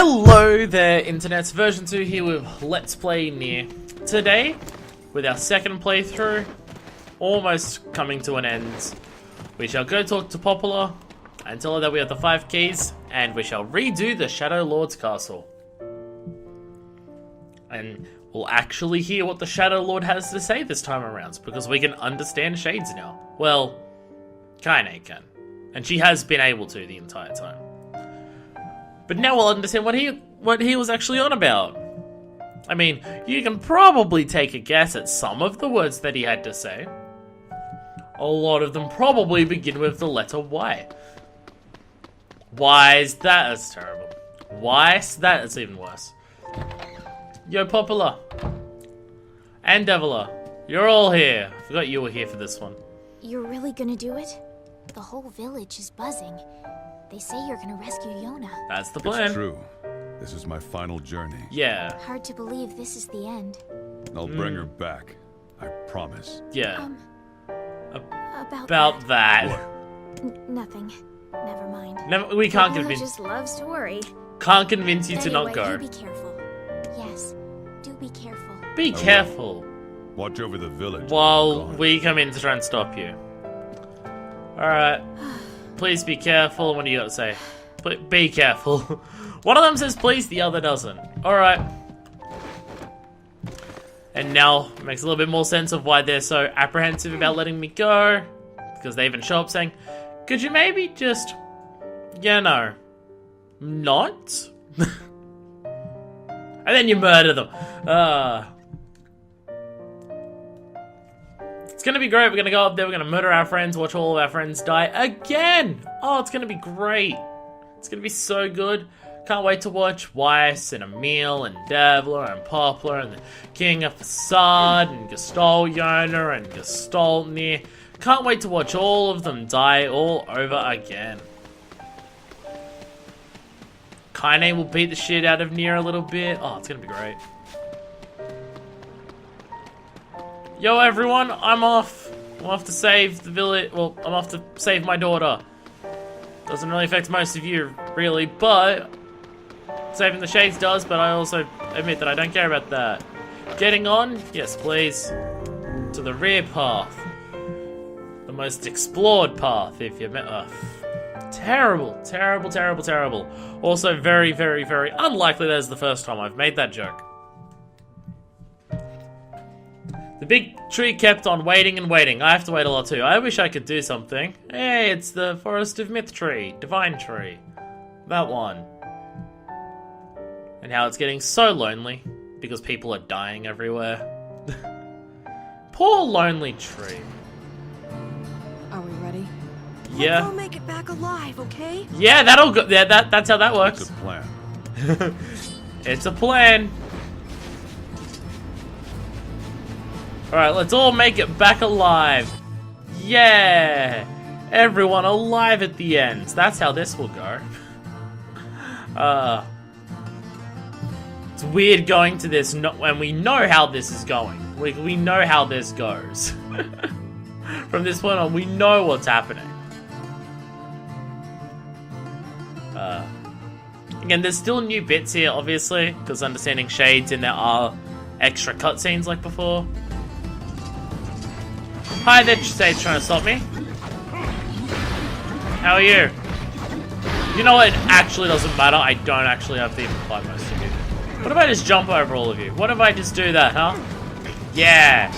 Hello there, Internet's version 2 here with Let's Play NieR. Today, with our second playthrough, almost coming to an end, we shall go talk to Popular and tell her that we have the 5 keys, and we shall redo the Shadow Lord's castle. And we'll actually hear what the Shadow Lord has to say this time around, because we can understand shades now. Well, kinda can. And she has been able to the entire time. But now we'll understand what he was actually on about. I mean, you can probably take a guess at some of the words that he had to say. A lot of them probably begin with the letter Y. Why is that? That's terrible. Why is that? It's even worse. Yo, Popular. And Deviler. You're all here. I forgot you were here for this one. You're really gonna do it? The whole village is buzzing. They say you're gonna rescue Yonah. That's the plan. It's true. This is my final journey. Yeah. Hard to believe this is the end. I'll bring her back. I promise. Yeah. About that. Nothing. Never mind. No, we can't Yonah convince. just loves to worry. Can't convince you to Anyway, not go. do be careful. Yes, do be careful. Be careful Watch over the village while we come in to try and stop you. Alright. Please be careful. What do you got to say? Be careful. One of them says please, the other doesn't. Alright. And now it makes a little bit more sense of why they're so apprehensive about letting me go. Because they even show up saying, could you maybe just, you know, not? And then you murder them. It's gonna be great. We're gonna go up there, we're gonna murder our friends, watch all of our friends die again! Oh, it's gonna be great. It's gonna be so good. Can't wait to watch Weiss and Emil and Devler and Poplar and the King of Facade and Gestalt Yonah and Gestalt NieR. Can't wait to watch all of them die all over again. Kaine will beat the shit out of NieR a little bit. Oh, it's gonna be great. Yo everyone, I'm off. I'm off to save the village. Well, I'm off to save my daughter. Doesn't really affect most of you, really, but saving the shades does, but I also admit that I don't care about that. Getting on? Yes, please. To the rear path. The most explored path, if you met. Terrible, terrible, terrible, terrible. Also very, very, very unlikely that is the first time I've made that joke. The big tree kept on waiting and waiting. I have to wait a lot too. I wish I could do something. Hey, it's the Forest of Myth tree. Divine tree. That one. And how it's getting so lonely because people are dying everywhere. Poor lonely tree. Are we ready? Yeah. Let's all make it back alive, okay? Yeah, that'll go. Yeah, that's how that works. It's a plan. It's a plan. Alright, let's all make it back alive. Yeah! Everyone alive at the end. That's how this will go. It's weird going to this when we know how this is going. We know how this goes. From this point on, we know what's happening. Again, there's still new bits here, obviously, because understanding shades and there are extra cutscenes like before. Hi there, Shades trying to stop me. How are you? You know what? It actually doesn't matter. I don't actually have to even fight most of you. What if I just jump over all of you? What if I just do that, huh? Yeah.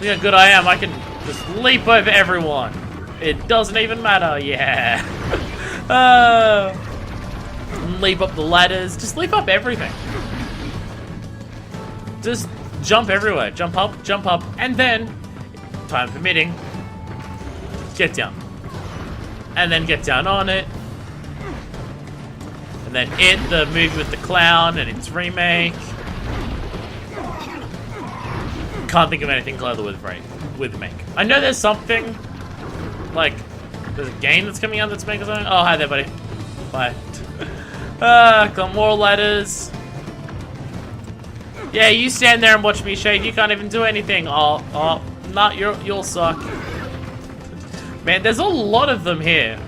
Look how good I am. I can just leap over everyone. It doesn't even matter. Yeah. Leap up the ladders. Just leap up everything. Just jump everywhere. Jump up, and then, time permitting, get down. And then get down on it. And then the movie with the clown and its remake. Can't think of anything clever with remake. I know there's something, like, there's a game that's coming out that's making something. Oh, hi there, buddy. Bye. Got more ladders. Yeah, you stand there and watch me shade. You can't even do anything. Oh, not you'll suck. Man, there's a lot of them here.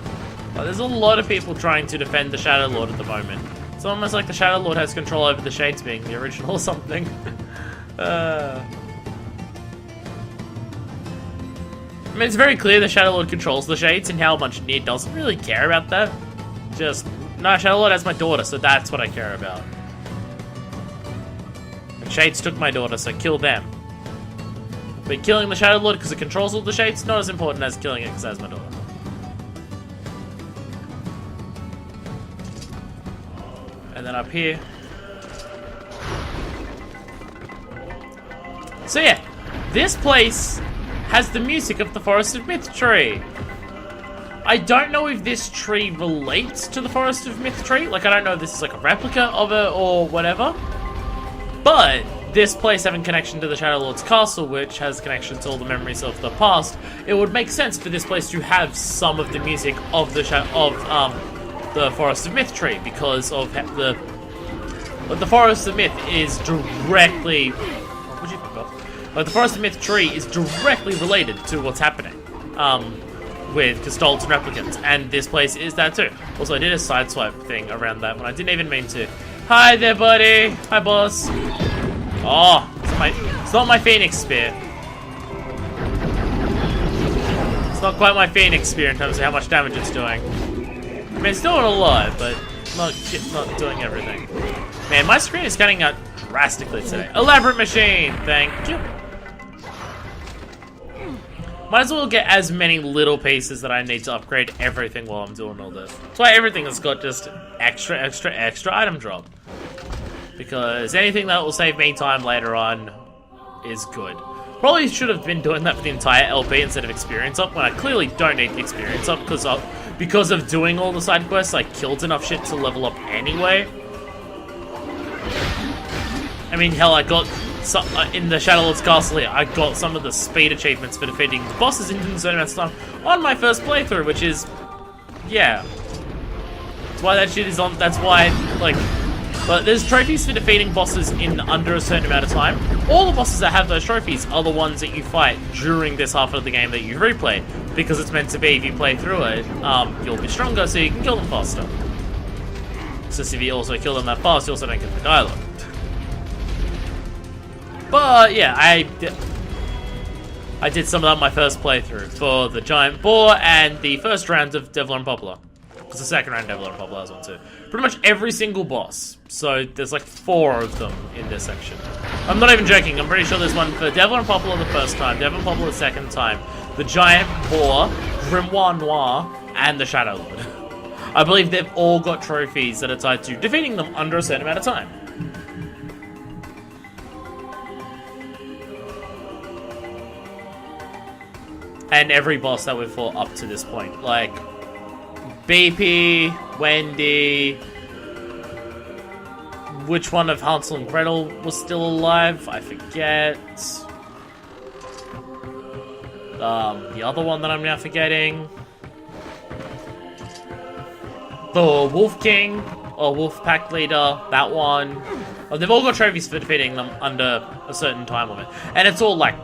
There's a lot of people trying to defend the Shadow Lord at the moment. It's almost like the Shadow Lord has control over the shades being the original or something. I mean, it's very clear the Shadow Lord controls the shades and how much NieR doesn't really care about that. Just, no, Shadow Lord has my daughter, so that's what I care about. And shades took my daughter, so kill them. But killing the Shadow Lord because it controls all the shades, not as important as killing it because it has my daughter. And then up here. So yeah, this place has the music of the Forest of Myth tree. I don't know if this tree relates to the Forest of Myth tree. Like, I don't know if this is like a replica of it or whatever. But this place having connection to the Shadow Lord's castle, which has connection to all the memories of the past, it would make sense for this place to have some of the music of the Forest of Myth tree, because of the Forest of Myth is directly. What'd you think of? But the Forest of Myth tree is directly related to what's happening with Custodes and Replicants, and this place is that too. Also, I did a sideswipe thing around that when I didn't even mean to. Hi there, buddy. Hi, boss. Oh, it's not my Phoenix Spear. It's not quite my Phoenix Spear in terms of how much damage it's doing. I mean, it's doing a lot, but not doing everything. Man, my screen is cutting out drastically today. Elaborate machine, thank you. Might as well get as many little pieces that I need to upgrade everything while I'm doing all this. That's why everything has got just extra item drop. Because anything that will save me time later on is good. Probably should have been doing that for the entire LP instead of experience up, when I clearly don't need the experience up because of doing all the side quests. I killed enough shit to level up anyway. I mean, hell, I got some, in the Shadow Lord's castle here, I got some of the speed achievements for defeating the bosses in a certain amount of time on my first playthrough, which is, yeah. That's why that shit is on. That's why, like. But there's trophies for defeating bosses in under a certain amount of time. All the bosses that have those trophies are the ones that you fight during this half of the game that you replay. Because it's meant to be, if you play through it, you'll be stronger so you can kill them faster. So if you also kill them that fast, you also don't get the dialogue. But yeah, I did some of that on my first playthrough for the Giant Boar and the first round of Devil and Poplar. Because the second round of Devil and Poplar has one too. Pretty much every single boss. So there's like 4 of them in this section. I'm not even joking. I'm pretty sure there's one for Devil and Poplar the first time, Devil and Poplar the second time, the Giant Boar, Grimoire Noir, and the Shadow Lord. I believe they've all got trophies that are tied to defeating them under a certain amount of time. And every boss that we've fought up to this point. Like, BP, Wendy... Which one of Hansel and Gretel was still alive? I forget. The other one that I'm now forgetting. The Wolf King, or Wolf Pack Leader, that one. Oh, they've all got trophies for defeating them under a certain time limit. And it's all like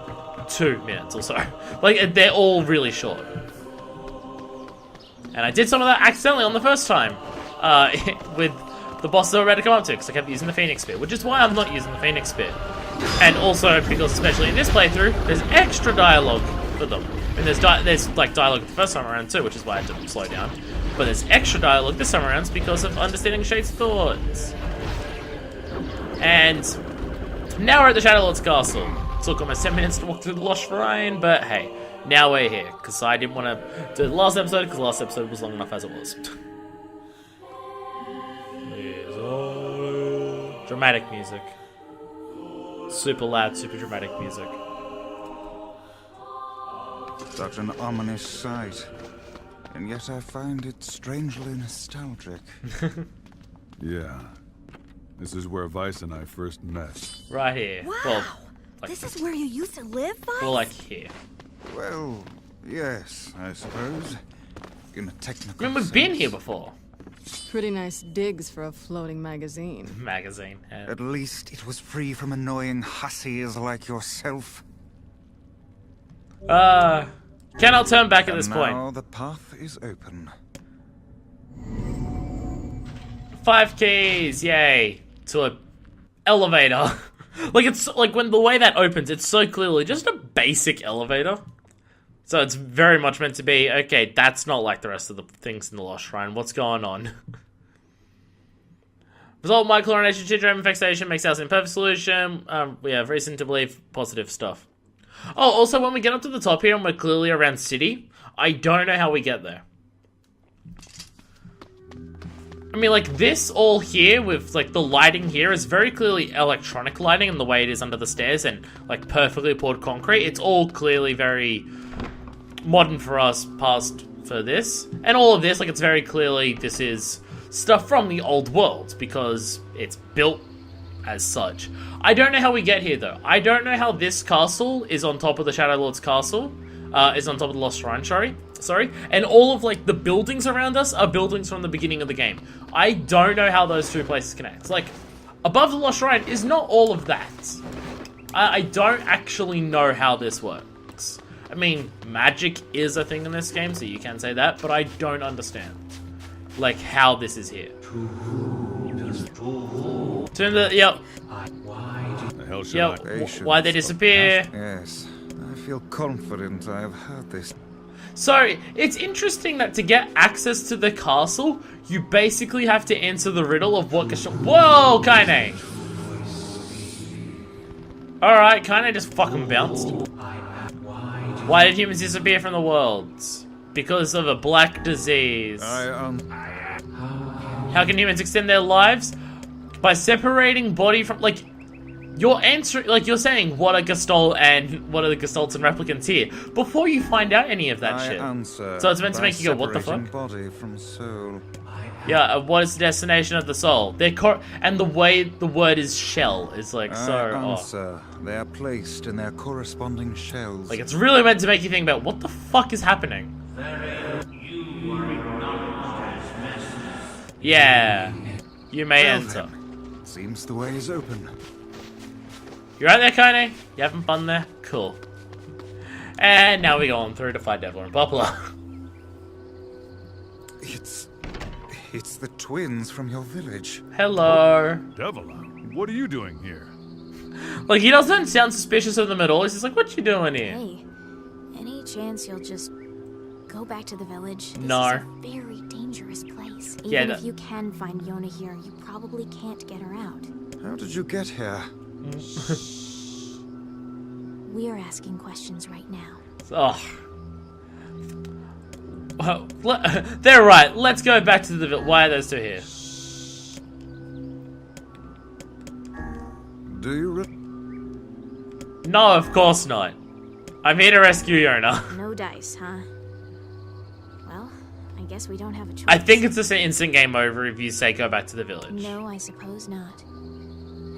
2 minutes or so. Like, they're all really short. And I did some of that accidentally on the first time. With the bosses that were ready to come up to, because I kept using the Phoenix Spear, which is why I'm not using the Phoenix Spear. And also, because especially in this playthrough, there's extra dialogue for them. And there's like dialogue the first time around too, which is why I didn't slow down. But there's extra dialogue this time around because of understanding Shade's thoughts. And now we're at the Shadow Lord's castle. It took almost 10 minutes to walk through the Lost Shrine, but hey, now we're here, because I didn't want to do the last episode, because the last episode was long enough as it was. Dramatic music. Super loud, super dramatic music. Such an ominous sight. And yet I find it strangely nostalgic. Yeah. This is where Weiss and I first met. Right here. Wow! Well, like, This is where you used to live, Weiss? well, like here. Well, yes, I suppose. In a technical I mean, we've been sense. here before. Pretty nice digs for a floating magazine. Magazine. Yeah. At least it was free from annoying hussies like yourself. Cannot turn back at this And point. now the path is open. 5 keys, yay, to a elevator. Like, it's like when the way that opens, it's so clearly just a basic elevator. So it's very much meant to be, okay, that's not like the rest of the things in the Lost Shrine. What's going on? Result, my chlorination, syndrome infestation makes house an imperfect solution. We have reason to believe positive stuff. Oh, also, when we get up to the top here and we're clearly around city, I don't know how we get there. I mean, like, this all here with, like, the lighting here is very clearly electronic lighting and the way it is under the stairs and, like, perfectly poured concrete. It's all clearly very modern for us, past for this. And all of this, like, it's very clearly this is stuff from the old world because it's built as such. I don't know how we get here, though. I don't know how this castle is on top of the Shadow Lord's castle. Is on top of the Lost Shrine, sorry. And all of, like, the buildings around us are buildings from the beginning of the game. I don't know how those two places connect. Like, above the Lost Shrine is not all of that. I don't actually know how this works. I mean, magic is a thing in this game, so you can say that, but I don't understand, like, how this is here. Turn the, yep. The hell should Yep. I? Why they disappear? Yes, I feel confident I have heard this. So, it's interesting that to get access to the castle, you basically have to answer the riddle of what Gestalt. Whoa, Kaine! Alright, Kaine just fucking bounced. Why did humans disappear from the world? Because of a black disease. How can humans extend their lives? By separating body from, like, you're answering, like, you're saying what are Gestalt and what are the Gestalts and replicants here before you find out any of that shit. So it's meant to make you go, what the fuck? Body from soul. Yeah, what is the destination of the soul? And the way the word is shell is like so Answer. They are placed in their corresponding shells. like it's really meant to make you think about what the fuck is happening. Yeah, you may enter. Seems the way is open. You right there, Kaine? You having fun there? Cool. And now we go on through to fight Devil and Poplar. It's the twins from your village. Hello. Devil, what are you doing here? Like, he doesn't sound suspicious of them at all. He's just like, what you doing here? Hey, any chance you'll just go back to the village? This NieR. is a very dangerous place. Yeah, Even if you can find Yonah here, you probably can't get her out. How did you get here? We're asking questions right now. Oh. Well, they're right. Let's go back to the village. Why are those two here? Do you No, of course not. I'm here to rescue Yonah. No dice, huh? Well, I guess we don't have a choice. I think it's just an instant game over if you say go back to the village. No, I suppose not.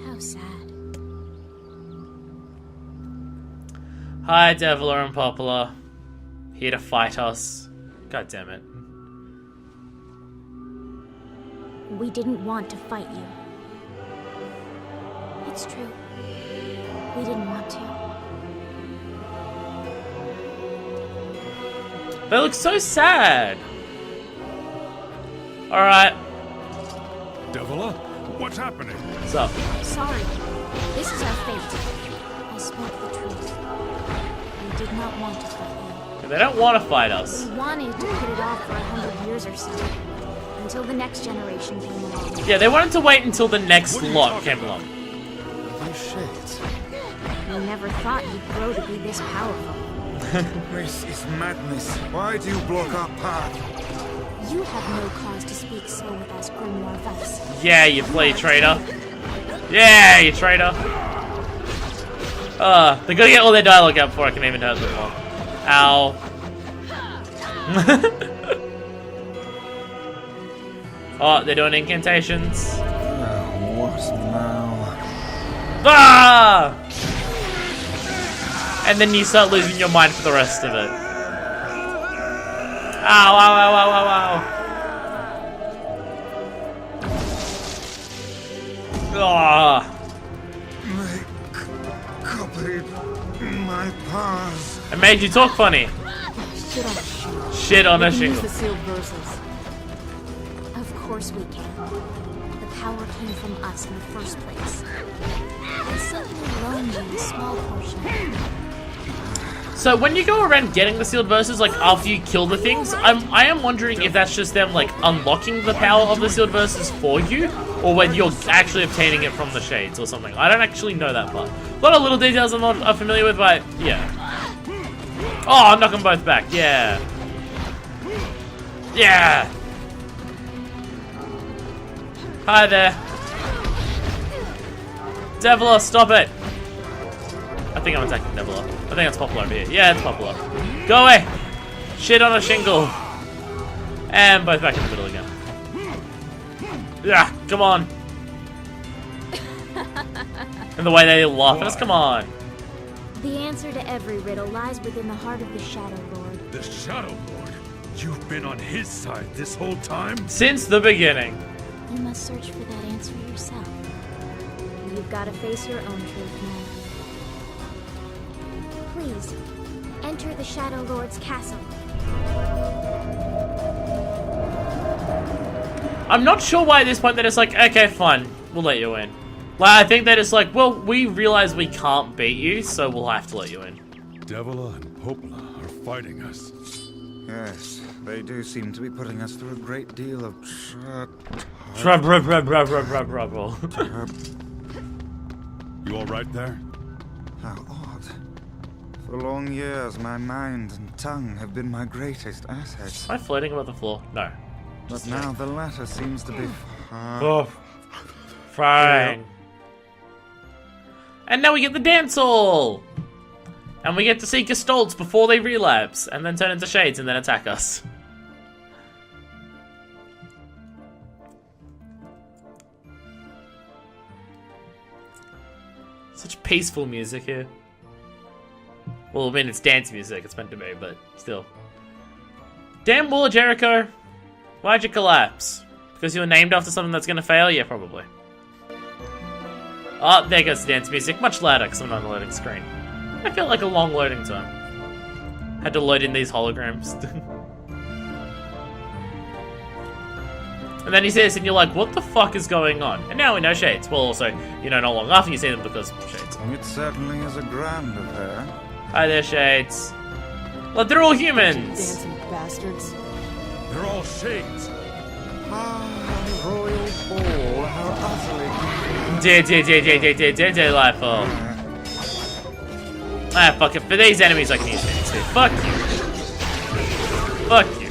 How sad. Hi, Deviler and Poplar. Here to fight us. God damn it. We didn't want to fight you. It's true. We didn't want to. They look so sad. Alright. Devil, what's happening? What's up? Sorry. This is our fate. I spoke the truth. We did not want to fight you. They don't want to fight us. We wanted to put it off for 100 years or so. Until the next generation came along. Yeah, they wanted to wait until the next lot came along. These shades? We never thought you'd grow to be this powerful. This is madness. Why do you block our path? You have no cause to speak so with us, Grimoire Weiss. Yeah, you play traitor. Yeah, you traitor. They gotta get all their dialogue out before I can even hurt them more. Ow. Oh, they're doing incantations. What now? Ah! And then you start losing your mind for the rest of it. Ow, ow, ow, ow, ow, ow. Ah. They copied my powers. It made you talk funny. Shit on Shit on a shingle. a Use shingle. the sealed verses. Of course we can. power came from us in the first place. I simply loaned you a small portion. So when you go around getting the sealed verses, like after you kill the things, I am wondering if that's just them like unlocking the power of the sealed verses for you, or whether you're actually obtaining it from the shades or something. I don't actually know that part. A lot of little details I'm not familiar with, but yeah. Oh, knock them both back. Yeah. Yeah. Hi there. Deviler, stop it. I think I'm attacking Deviler. I think that's Poplar over here. Yeah, it's Poplar. Go away. Shit on a shingle. And both back in the middle again. Yeah, come on. And the way they laugh at us, come on. The answer to every riddle lies within the heart of the Shadow Lord. The Shadow Lord? You've been on his side this whole time? Since the beginning. You must search for that answer yourself. You've got to face your own truth now. Please, enter the Shadow Lord's castle. I'm not sure why at this point they're just like, okay, fine, we'll let you in. Like, I think they're just like, well, we realize we can't beat you, so we'll have to let you in. Devila and Popla are fighting us. Yes, they do seem to be putting us through a great deal of Trouble. You all right there? How odd. For long years, my mind and tongue have been my greatest assets. Am I floating above the floor? No. But now the latter seems to be Oh, fine. And now we get the dance hall! And we get to see Gestolts before they relapse, and then turn into shades and then attack us. Such peaceful music here. Well, I mean, it's dance music, it's meant to be, but still. Damn Wall of Jericho! Why'd you collapse? Because you were named after something that's gonna fail? Yeah, probably. Oh, there goes the dance music. Much louder, because I'm not on a loading screen. I feel like a long loading time. Had to load in these holograms. And then he says, and you're like, what the fuck is going on? And now we know Shades. Well, also, you know no long after you see them because Shades. It certainly is a grand affair. Hi there, Shades. Look, they're all humans. Dancing bastards. They're all shades. Ah, royal ball, how utterly... Delightful. Ah, fuck it. For these enemies, I can use things too. Fuck you. Fuck you.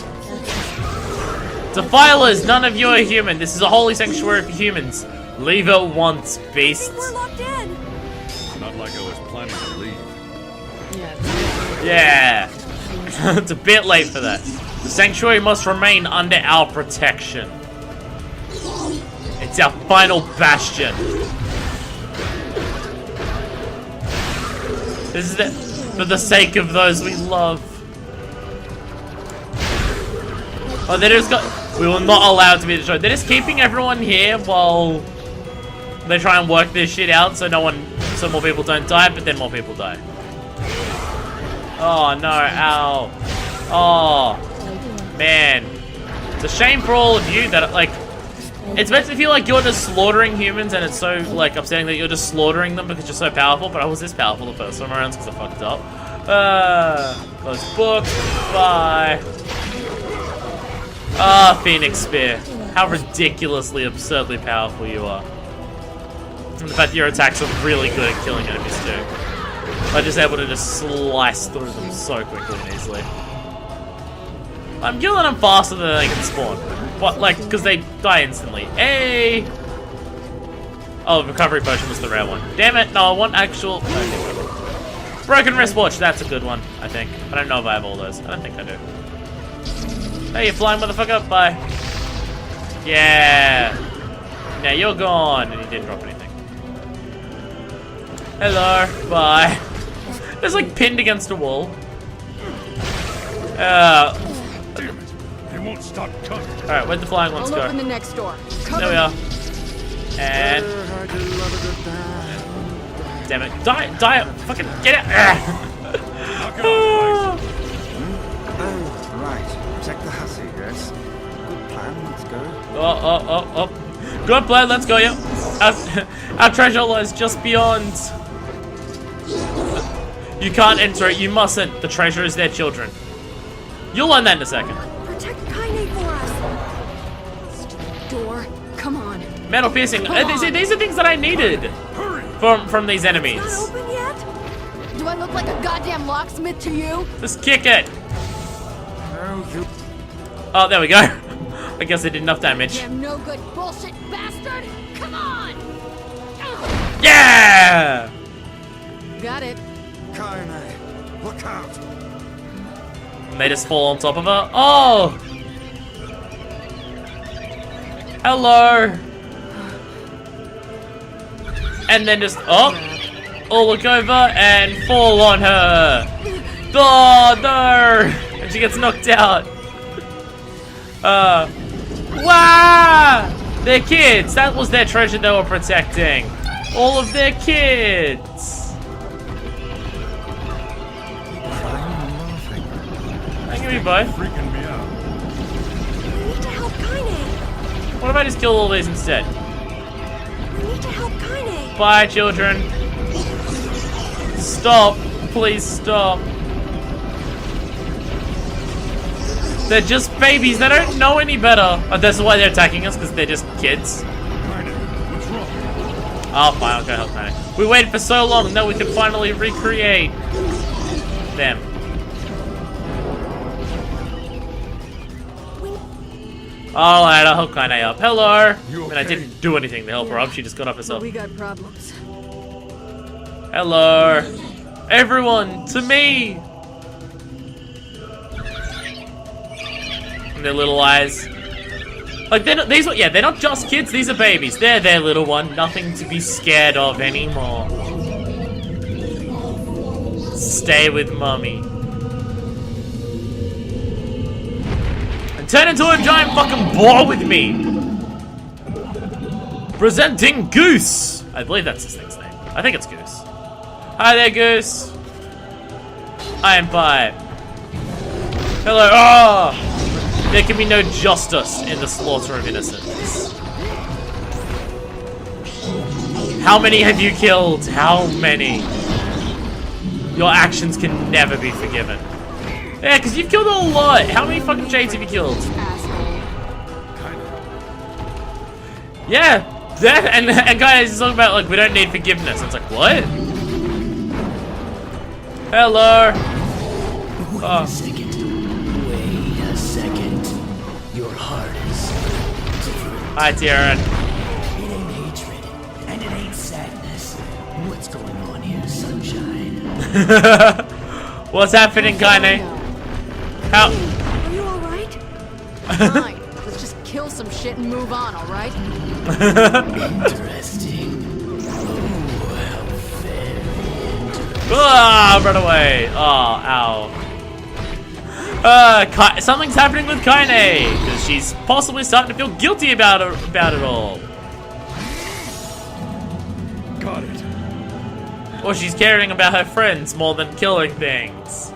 Defilers, none of you are human. This is a holy sanctuary for humans. Leave at once, beasts. We're locked in. Not like I was planning to leave. Yeah. It's a bit late for that. The sanctuary must remain under our protection. It's our final bastion. This is it. For the sake of those we love. Oh, they just got... We will not allow it to be destroyed. They're just keeping everyone here while they try and work this shit out so so more people don't die, but then more people die. Oh no, ow. Oh, man. It's a shame for all of you that, like, it's meant to feel like you're just slaughtering humans and it's so, like, upsetting that you're just slaughtering them because you're so powerful, but I was this powerful the first time around because I fucked up. Close book. Bye. Ah, Phoenix Spear. How ridiculously, absurdly powerful you are. And the fact that your attacks are really good at killing enemies too. I'm just able to just slice through them so quickly and easily. I'm killing them faster than they can spawn. What, like, because they die instantly. Hey! Oh, recovery potion was the rare one. Damn it, no, I want actual... Okay. Broken wristwatch, that's a good one, I think. I don't know if I have all those. I don't think I do. Hey, you flying motherfucker, bye. Yeah. Now you're gone, and you didn't drop anything. Hello, bye. It's like pinned against a wall. Damn it. They won't stop coming. Alright, where'd the flying ones I'll go? open the next door. There we are. And... Damn it. Die! Fucking get it! Knock it off, Blaze. Oh, right. Protect the hussy, yes. Good plan, let's go. Oh. Good plan, let's go, yep. Our treasure lies just beyond. You can't enter it, you mustn't. The treasure is their children. You'll learn that in a second. Protect Kaine for us. Stupid door. Come on. Metal piercing. These are things that I needed from these enemies. Not open yet? Do I look like a goddamn locksmith to you? Just kick it. No, you. Oh, there we go. I guess I did enough damage. Damn no good bullshit bastard! Come on! Yeah! Got it. Kaine, look out. And they just fall on top of her. Oh! Hello! And then just, oh! Look over and fall on her! Oh, no! And she gets knocked out. Wow! Their kids! That was their treasure they were protecting. All of their kids! Thank you, both. Freaking me out. We need to help Kaine. What if I just kill all these instead? We need to help Kaine. Bye, children. Stop. Please stop. They're just babies. They don't know any better. Oh, that's why they're attacking us, because they're just kids. Kaine, what's wrong? Oh, fine. I'll go help Kaine. We waited for so long, now we can finally recreate them. Alright, I'll help Kaine up. Hello! You And I okay? didn't do anything to help her up, she just got up herself. We got problems. Hello! Everyone, to me! And their little eyes. Like, they're not, they're not just kids, these are babies. They're their little one, nothing to be scared of anymore. Stay with mommy. Turn into a giant fucking boar with me! Presenting Goose! I believe that's this thing's name. I think it's Goose. Hi there, Goose. I am Pipe. Hello. Oh! There can be no justice in the slaughter of innocents. How many have you killed? How many? Your actions can never be forgiven. Yeah, because you've killed a lot. How many fucking shades have you killed? Asshole. Yeah, that and guys is talking about like we don't need forgiveness. It's like what? Hello. Wait a second. Wait a second. Your heart is different. Hi, Tyrion. It ain't hatred, and it ain't sadness. What's going on here, sunshine? What's happening, Kaine? How? Are you alright? Fine. Let's just kill some shit and move on, alright? Interesting. Oh, how very interesting. Ah, run away. Oh, ow. Something's happening with Kaine because she's possibly starting to feel guilty about it all. Got it. Or she's caring about her friends more than killing things.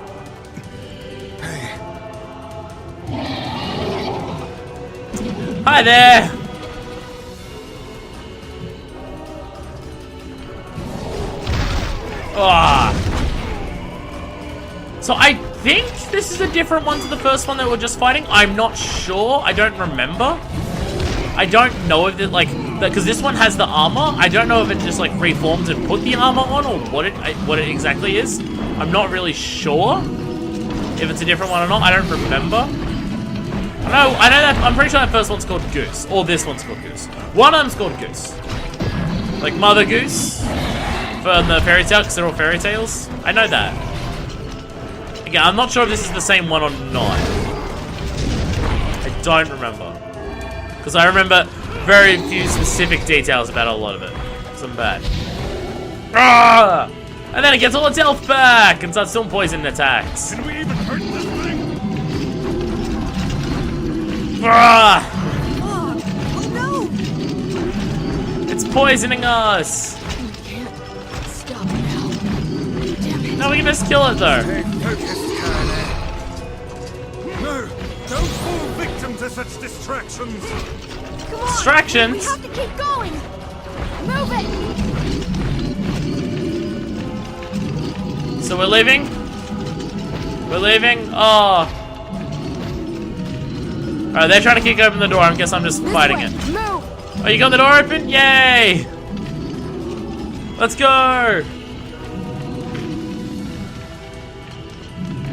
Hi there! Ah. So I think this is a different one to the first one that we're just fighting. I'm not sure. I don't remember. I don't know if it like because this one has the armor. I don't know if it just like reforms and put the armor on or what it exactly is. I'm not really sure if it's a different one or not. I don't remember. I know that I'm pretty sure that first one's called Goose, or this one's called Goose. One of them's called Goose, like Mother Goose from the fairy tale, because they're all fairy tales. I know that. Again, I'm not sure if this is the same one or not. I don't remember, because I remember very few specific details about a lot of it. So I'm bad. Ah! And then it gets all its health back and starts doing poison attacks. Can we even hurt this thing? Ah! Oh no! It's poisoning us. We can't stop now. Damn it. No, we can just kill it though. Stay focused, Kaine. No! Don't fall victim to such distractions! Come on! Distractions? We have to keep going! Move it! So we're leaving? We're leaving? Oh. Alright, they're trying to kick open the door. I guess I'm just fighting it. Move! Oh, you got the door open? Yay! Let's go!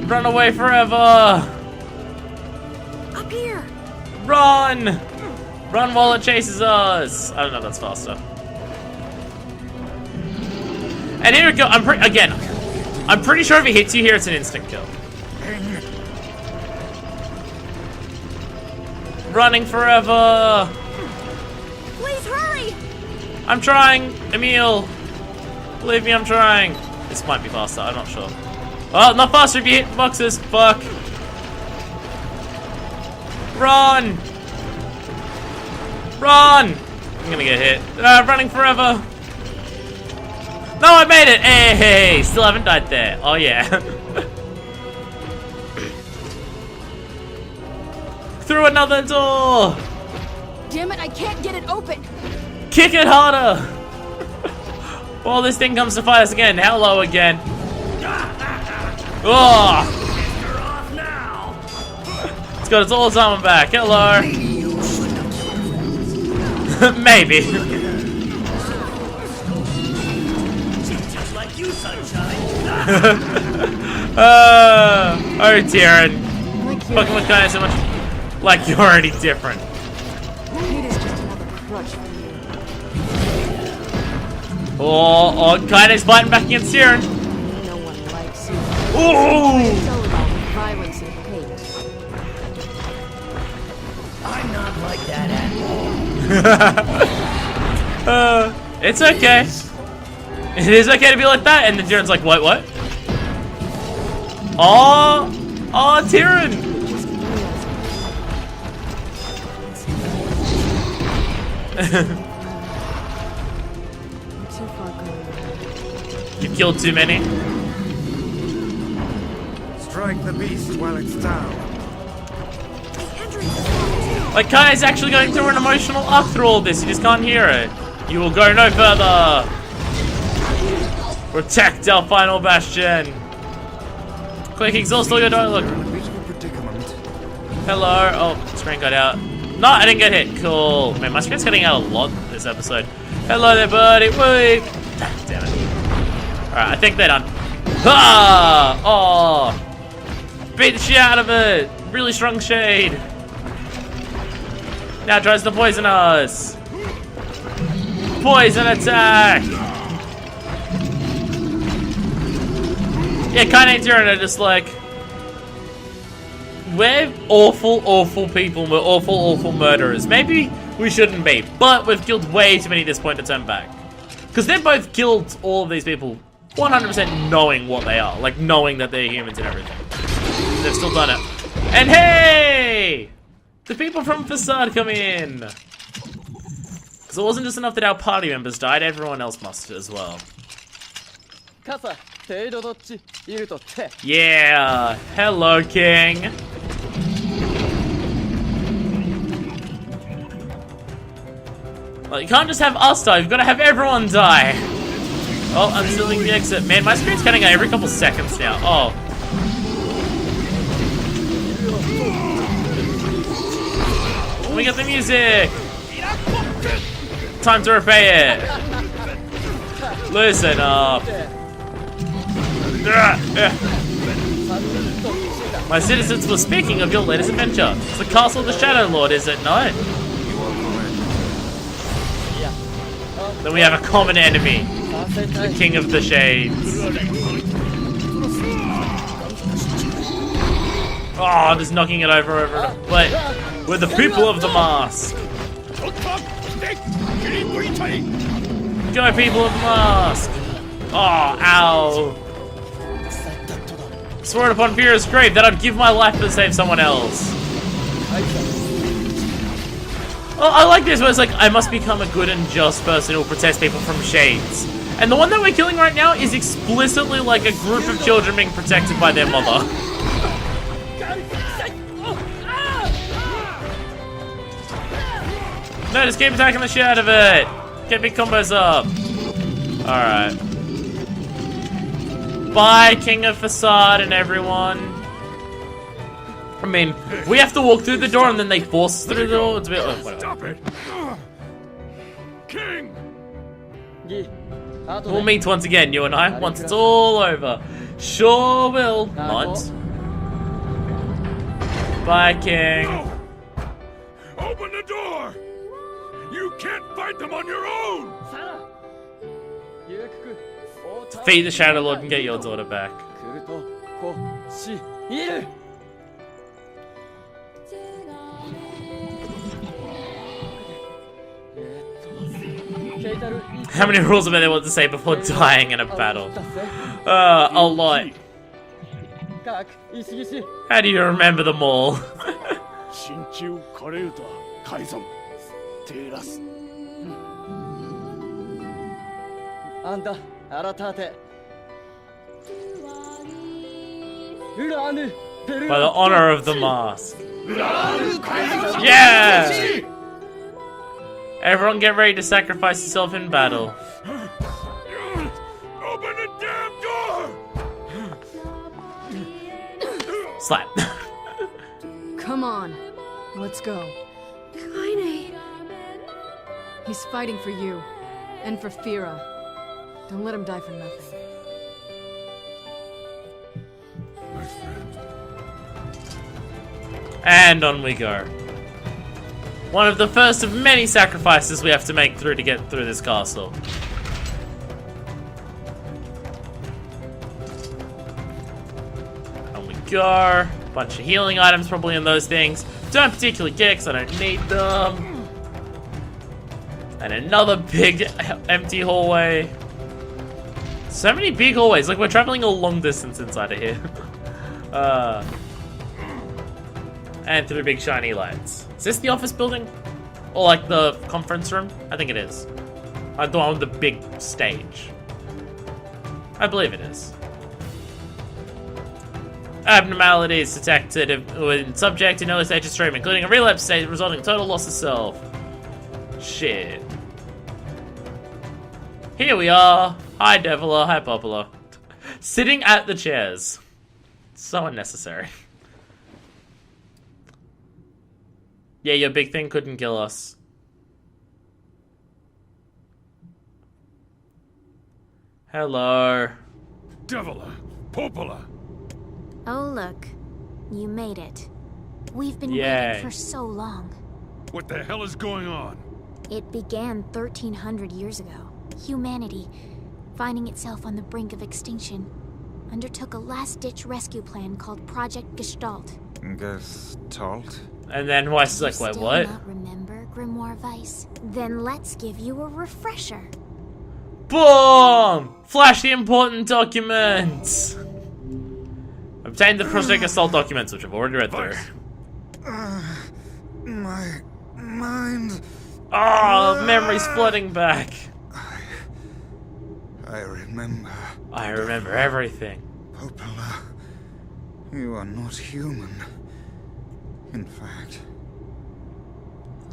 Run away forever! Up here! Run! Run while it chases us! I don't know if that's faster. And here we go. I'm pretty sure if it hits you here, it's an instant kill. Running forever! Please hurry! I'm trying, Emil. Believe me, I'm trying. This might be faster, I'm not sure. Oh, not faster if you hit boxes. Fuck. Run! Run! I'm gonna get hit. Running forever. No, I made it! Hey, still haven't died there. Oh, yeah. Through another door! Damn it, I can't get it open! Kick it harder! Well, this thing comes to fight us again. Hello again. Oh! It's got its old armor back. Hello. Maybe. Just like you, sunshine. Oh, Tyrion. Like Fucking with Kaine so much. Like you're already different. Hate is just another crutch for you. Oh, Kaine's fighting back against Tyrion. No one likes you. Ooh! It's all about violence and hate. I'm not like that at all. It's okay. It is okay to be like that. And then Tyrion's like, what? Oh, Tyrion. Too far gone. You've killed too many. Strike the beast while it's down. The entrance is locked too! Like Kai's actually going through an emotional arc through all this. You just can't hear it. You will go no further. Protect our final bastion. Quick, exhaust all your dialogue. We're in a bit of a predicament. Hello. Oh, screen got out. No, I didn't get hit. Cool. Man, my screen's getting out a lot this episode. Hello there, buddy. Wait. Damn it. Alright, I think they're done. Ah! Oh! Beat the shit out of it. Really strong shade. Now tries to poison us. Poison attack. Yeah, Kaine and Tyrion are just like, we're awful people. We're awful murderers. Maybe we shouldn't be, but we've killed way too many at this point to turn back. Because they've both killed all of these people 100% knowing what they are. Like, knowing that they're humans and everything. They've still done it. And hey! The people from Facade come in! Because it wasn't just enough that our party members died, everyone else must as well. Yeah! Hello, King! Well, you can't just have us die, you've got to have everyone die! Oh, I'm sealing the exit. Man, my screen's cutting out every couple seconds now. Oh. Let me get the music! Time to repay it! Listen up. My citizens were speaking of your latest adventure. It's the castle of the Shadow Lord, is it not? Then we have a common enemy. The King of the Shades. Oh, just knocking it over. But we're the people of the mask. Go, people of the mask. Oh, ow. Sworn upon Furious grave that I'd give my life to save someone else. Oh, I like this where it's like, I must become a good and just person who will protect people from shades. And the one that we're killing right now is explicitly like a group of children being protected by their mother. No, just keep attacking the shit out of it. Get big combos up. Alright. Bye, King of Facade and everyone. I mean, we have to walk through the door and then they force us through the door. It's a bit like, whatever. Stop it! King! We'll meet once again, you and I, once it's all over. Sure will. Not. Bye, King. No! Open the door! You can't fight them on your own! Defeat the Shadow Lord and get your daughter back. How many rules am I want to say before dying in a battle? A lot. How do you remember them all? By the honor of the mask. Yeah! Everyone get ready to sacrifice yourself in battle. Open the damn door! Slap. Come on. Let's go. Kaine. He's fighting for you. And for Fira. Don't let him die for nothing. My friend. And on we go. One of the first of many sacrifices we have to make to get through this castle. On we go. Bunch of healing items probably in those things. Don't particularly care because I don't need them. And another big empty hallway. So many big hallways. Like we're traveling a long distance inside of here. And through big shiny lights. Is this the office building? Or like the conference room? I think it is. Like the one with the big stage. I believe it is. Abnormalities detected when subject in early stage of stream, including a relapse state resulting in total loss of self. Shit. Here we are. Hi Deviler, hi Popular. Sitting at the chairs. So unnecessary. Yeah, your big thing couldn't kill us. Hello. Deviler! Popola! Oh, look. You made it. We've been Yay. waiting for so long. What the hell is going on? It began 1,300 years ago. Humanity, finding itself on the brink of extinction, undertook a last-ditch rescue plan called Project Gestalt. Gestalt? And then Weiss is like, wait, Still what? not remember Grimoire Weiss? Then let's give you a refresher. Boom! Flash the important documents! Obtain the Project Assault documents, which I've already read through. My mind. Oh, memory's flooding back. I remember. I remember everything. Popola, you are not human. In fact.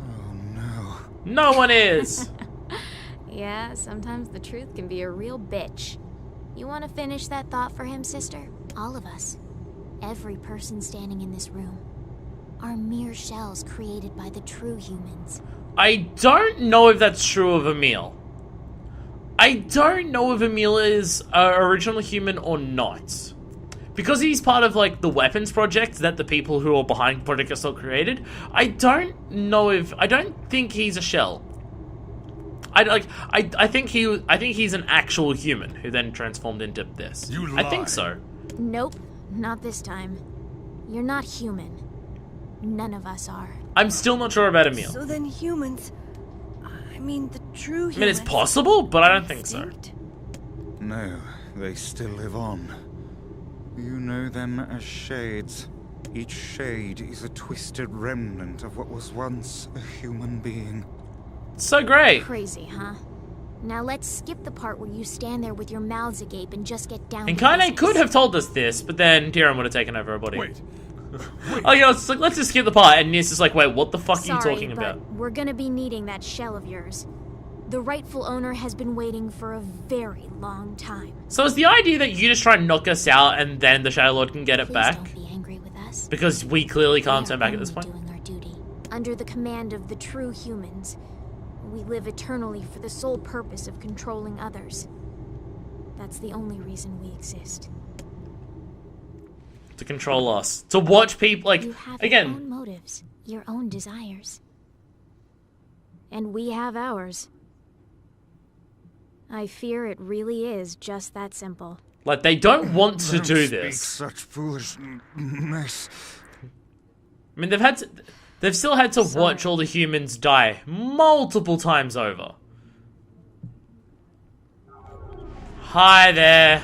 Oh no. No one is! Yeah, sometimes the truth can be a real bitch. You want to finish that thought for him, sister? All of us. Every person standing in this room are mere shells created by the true humans. I don't know if that's true of Emil. I don't know if Emil is an original human or not. Because he's part of, like, the weapons project that the people who are behind Project Assault created, I don't think he's a shell. I think he's an actual human who then transformed into this. You I think lie. so. Nope, not this time. You're not human. None of us are. I'm still not sure about Emil. So then humans... I mean, the true humans... I mean, it's possible, but I don't think so. extinct? No, they still live on. You know them as shades. Each shade is a twisted remnant of what was once a human being. So great. Crazy, huh? Now let's skip the part where you stand there with your mouths agape and just get down And to Kaine business. could have told us this, but then Tyrion would have taken over her body. Wait. Oh, you know, it's like, let's just skip the part. And NieR's just like, wait, what the fuck are you talking but about? we're gonna be needing that shell of yours. The rightful owner has been waiting for a very long time. So is the idea that you just try and knock us out and then the Shadow Lord can get it Please back? don't be angry with us. Because we clearly can't We turn are back at this only point. doing our duty. Under the command of the true humans, we live eternally for the sole purpose of controlling others. That's the only reason we exist. To control us. To watch people, like, You have again. your own motives, your own desires. And we have ours. I fear it really is just that simple. Like, they don't want to Don't do speak this. such foolishness. I mean, they've still had to watch all the humans die multiple times over. Hi there.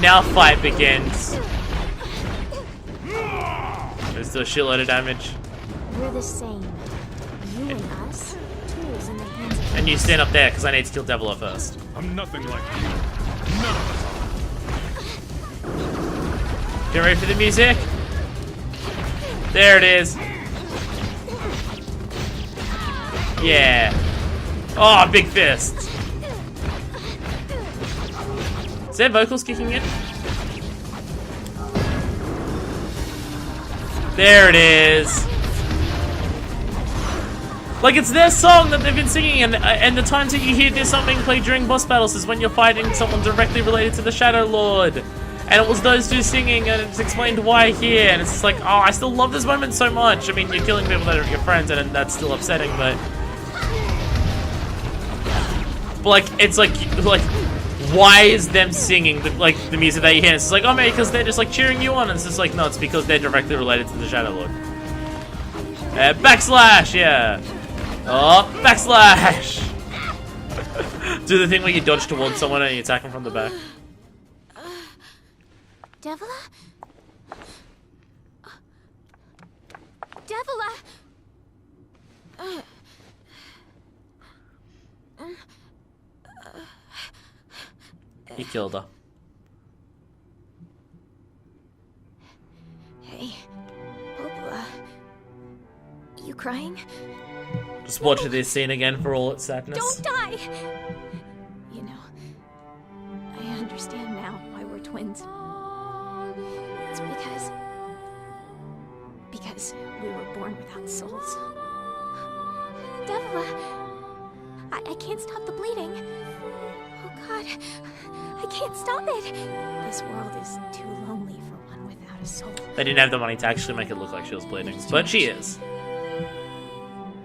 Now fight begins. There's still a shitload of damage. We're the same. You and us, tools in the hands of And you stand up there, because I need to kill Devil first. I'm nothing like you. None of us are. Get ready for the music. There it is. Yeah. Oh, big fist. Is their vocals kicking in? There it is. Like, it's their song that they've been singing, and the times that you hear this song being played during boss battles is when you're fighting someone directly related to the Shadow Lord. And it was those two singing, and it's explained why here, and it's just like, oh, I still love this moment so much. I mean, you're killing people that are your friends, and that's still upsetting, but like, it's like, why is them singing the music that you hear? It's just like, oh, maybe because they're just like cheering you on, and it's just like, no, it's because they're directly related to the Shadow Lord. Backslash, yeah. Oh, backslash. Do the thing where you dodge towards someone and you attack them from the back. Devila? Devila! You killed her. Hey, Opala. You crying? Just watch this scene again for all its sadness. Don't die! You know, I understand now why we're twins. It's because we were born without souls. Devila! I can't stop the bleeding. Oh God, I can't stop it. This world is too lonely for one without a soul. They didn't have the money to actually make it look like she was bleeding, but she is.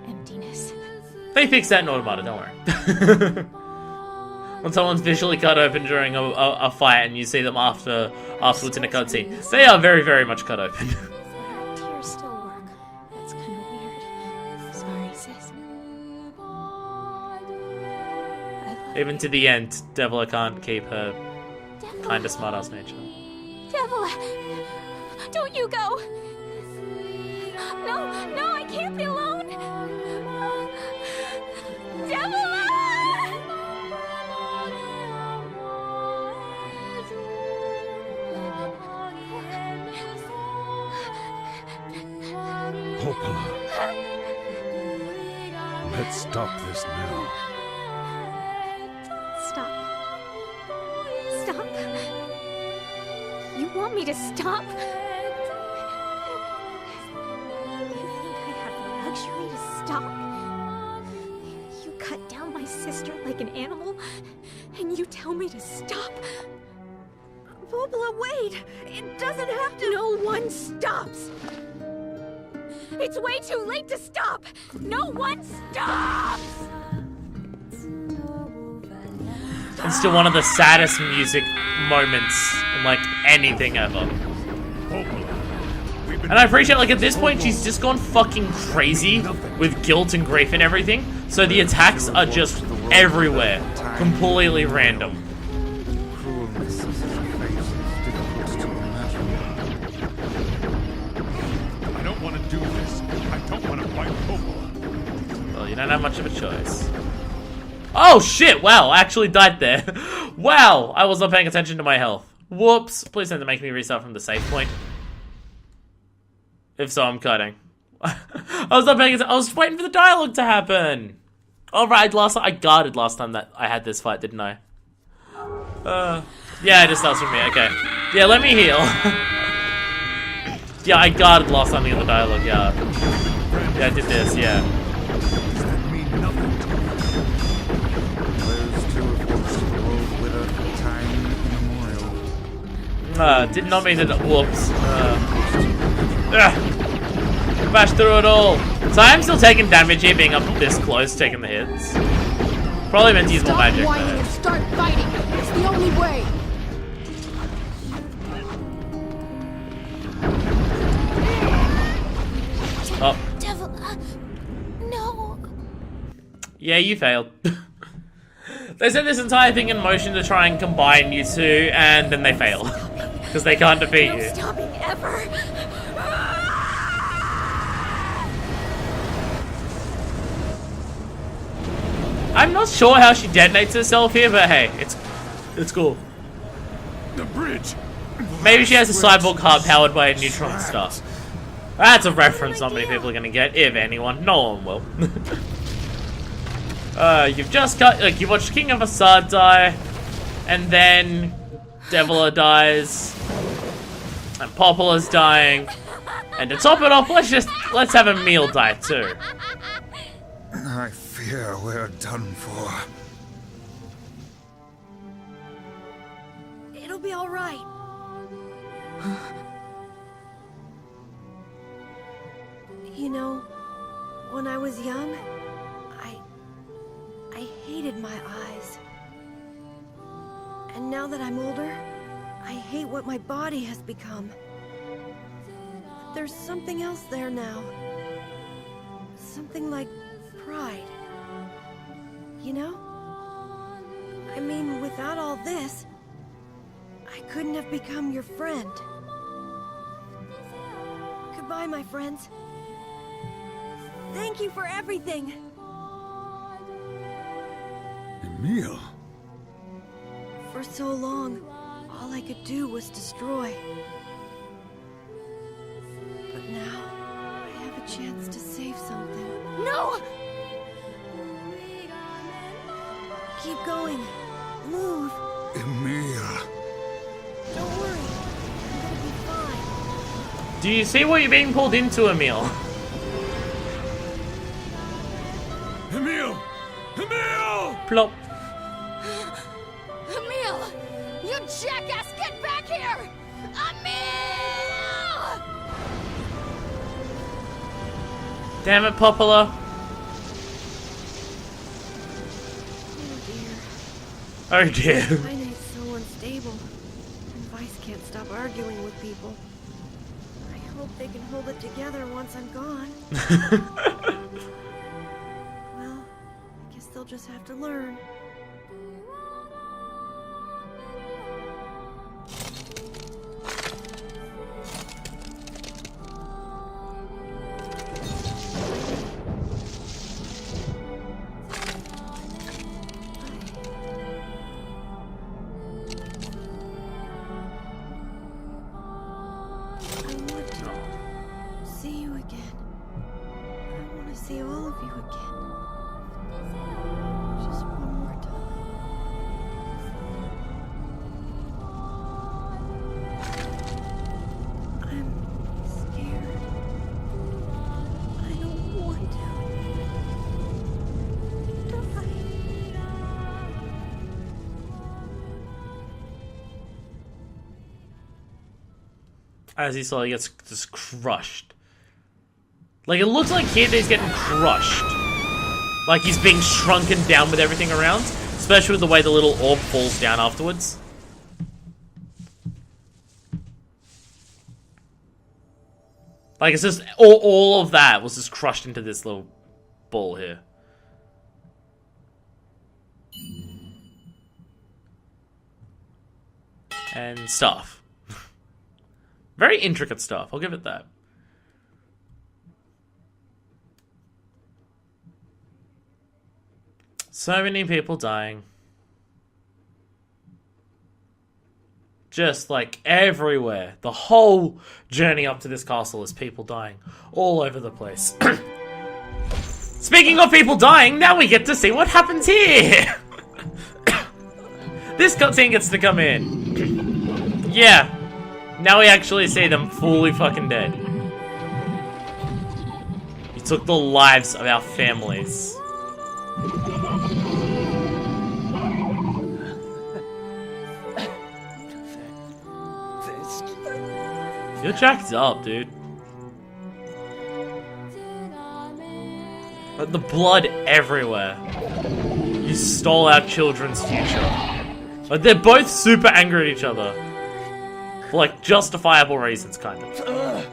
Emptiness. They fixed that in Automata, don't worry. When someone's visually cut open during a fight and you see them afterwards in a cutscene, they are very, very much cut open. Our tears still work. That's kind of weird. Sorry, sis. Even to the end, Devila can't keep her kind of smart-ass nature. Devila! Don't you go! No, I can't be alone! Devila! Opala. Let's stop this now. Stop. Stop. You want me to stop? You think I have the luxury to stop? You cut down my sister like an animal, and you tell me to stop? Opala, wait! It doesn't have to. No one stops! It's way too late to stop! No one stops! It's still one of the saddest music moments in, like, anything ever. And I appreciate, like, at this point, she's just gone fucking crazy with guilt and grief and everything, so the attacks are just everywhere. Completely random. Cruelness of such a fate is difficult to imagine. I don't want to do this. I don't want to fight Opala. Well, you don't have much of a choice. Oh shit, wow, I actually died there. Wow, I was not paying attention to my health. Whoops. Please don't make me restart from the save point. If so, I'm cutting. I was not paying attention. I was waiting for the dialogue to happen. Alright, I guarded last time that I had this fight, didn't I? Yeah, it just starts with me. Okay. Yeah, let me heal. Yeah, I guarded last time to get the dialogue, yeah. Yeah, I did this, yeah. Does that mean nothing to you? Those two have watched the world wither for time immemorial. Did not mean to. Whoops. Bash through it all. So I am still taking damage here, being up this close, taking the hits. Probably meant to use more magic. Stop whining and start fighting. It's the only way. Oh. Devil, no. Yeah, you failed. They set this entire thing in motion to try and combine you two, and then they fail. Because they can't defeat No you. stopping ever. I'm not sure how she detonates herself here, but hey, it's cool. The bridge. Maybe she has a cyborg heart powered by a neutron star. That's a reference not many people are gonna get, if anyone. No one will. You've just got, like, you watched King of Assad die, and then Devila dies, and Popula's dying, and to top it off, let's have Emil die too. I fear we're done for. It'll be all right. You know, when I was young, I hated my eyes. And now that I'm older, I hate what my body has become. There's something else there now. Something like pride. You know? I mean, without all this, I couldn't have become your friend. Goodbye, my friends. Thank you for everything. Emil. For so long, all I could do was destroy. But now, I have a chance to save something. No! Keep going. Move. Emil. Don't worry. I'm gonna be fine. Do you see what you're being pulled into, Emil? Emil! Emil! Plop. Emil! You jackass, get back here! Emil! Damn it, Popula. Oh dear. Oh dear. Inate's so unstable. And Vice can't stop arguing with people. I hope they can hold it together once I'm gone. Well, I guess they'll just have to learn. I want to see you again. I want to see all of you again. Just one more time. I'm scared. I don't want to die. As he slowly gets just crushed. Like, it looks like here he's getting crushed. Like he's being shrunken down with everything around. Especially with the way the little orb falls down afterwards. Like, it's just, all of that was just crushed into this little ball here. And stuff. Very intricate stuff, I'll give it that. So many people dying. just like everywhere. The whole journey up to this castle is people dying all over the place. Speaking of people dying, now we get to see what happens here. This cutscene gets to come in. Yeah, now we actually see them fully fucking dead. He took the lives of our families. You're jacked up, dude. But the blood everywhere. You stole our children's future. But they're both super angry at each other. For like justifiable reasons, kind of.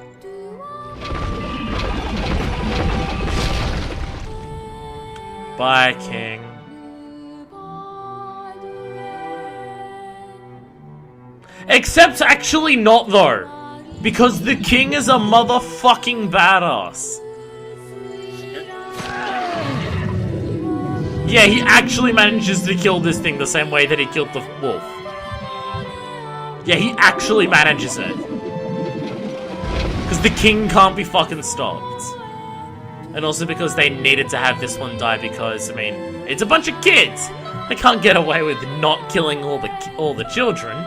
Bye, King. Except actually not, though. Because the king is a motherfucking badass. Yeah, he actually manages to kill this thing the same way that he killed the wolf. Yeah, he actually manages it. Because the king can't be fucking stopped. And also because they needed to have this one die because, I mean, it's a bunch of kids. They can't get away with not killing all the children.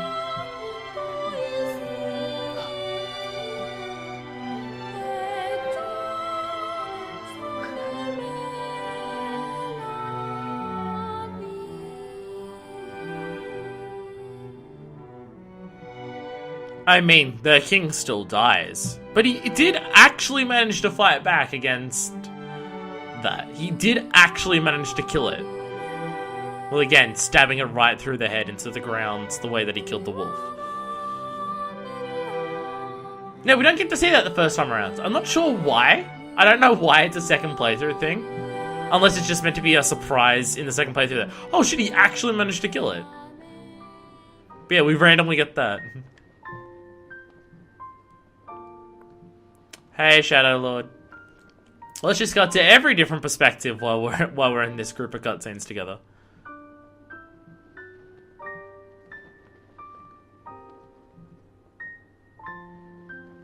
I mean, the king still dies. But he did actually manage to fight back against that. He did actually manage to kill it. Well, again, stabbing it right through the head into the ground the way that he killed the wolf. No, we don't get to see that the first time around. I'm not sure why. I don't know why it's a second playthrough thing. Unless it's just meant to be a surprise in the second playthrough that, oh shit, he actually managed to kill it. But yeah, we randomly get that. Hey, Shadow Lord. Let's just cut to every different perspective while we're in this group of cutscenes together.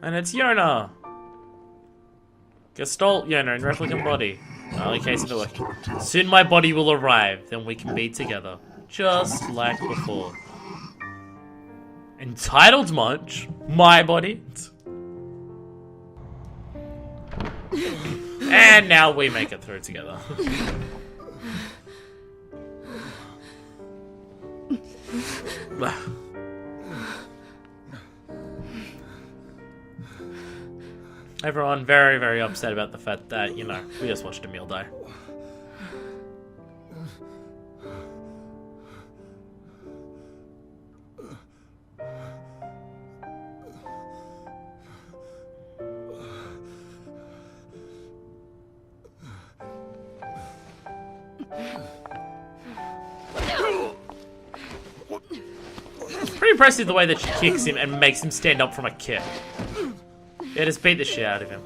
And it's Yonah. Gestalt Yonah in replicant body. Only case of it like, soon my body will arrive, then we can be together. Just like before. Entitled much? My body? And now we make it through together. Everyone very, very upset about the fact that, you know, we just watched Emil die. Pretty impressive the way that she kicks him and makes him stand up from a kick. Yeah, just beat the shit out of him.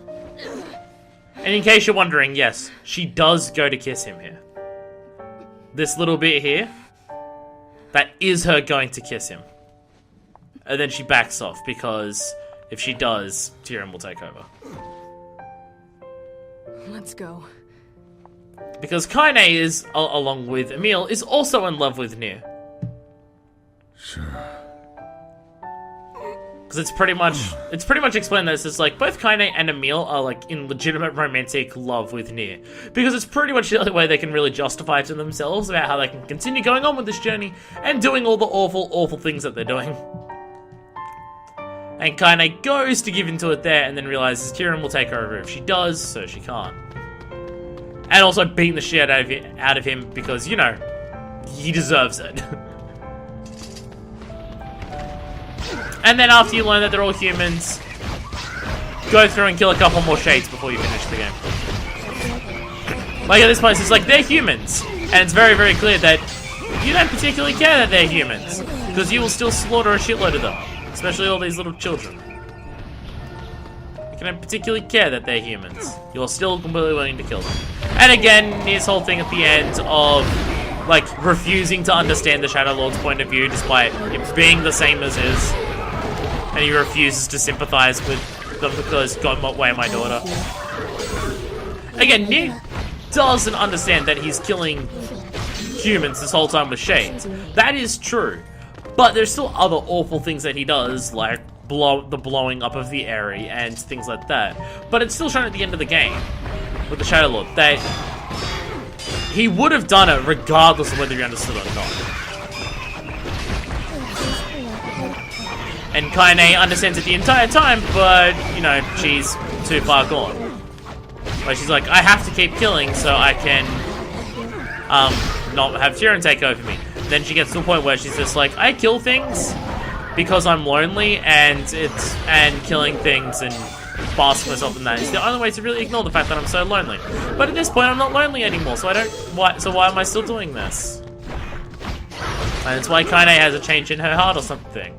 And in case you're wondering, yes, she does go to kiss him here. This little bit here, that is her going to kiss him. And then she backs off because if she does, Tyrion will take over. Let's go. Because Kaine is, along with Emil, is also in love with NieR. Sure. Because it's pretty much explained that it's just like both Kaine and Emil are like in legitimate romantic love with NieR. Because it's pretty much the only way they can really justify to themselves about how they can continue going on with this journey and doing all the awful, awful things that they're doing. And Kaine goes to give into it there and then realizes Tyrion will take her over if she does, so she can't. And also beating the shit out of him because, you know, he deserves it. And then after you learn that they're all humans, go through and kill a couple more shades before you finish the game. Like at this point, it's like, they're humans. And it's very, very clear that you don't particularly care that they're humans. Because you will still slaughter a shitload of them. Especially all these little children. You don't particularly care that they're humans. You're still completely willing to kill them. And again, this whole thing at the end of like, refusing to understand the Shadow Lord's point of view despite it being the same as his. And he refuses to sympathize with them because God away my daughter. Again, NieR doesn't understand that he's killing humans this whole time with shades. That is true. But there's still other awful things that he does, like the blowing up of the area and things like that. But it's still shown at the end of the game with the Shadow Lord that he would have done it regardless of whether he understood or not. And Kaine understands it the entire time, but, you know, she's too far gone. But she's like, I have to keep killing so I can not have Tyrion take over me. Then she gets to a point where she's just like, I kill things because I'm lonely, and killing things and basking myself in that is the only way to really ignore the fact that I'm so lonely. But at this point, I'm not lonely anymore, so why am I still doing this? And it's why Kaine has a change in her heart or something.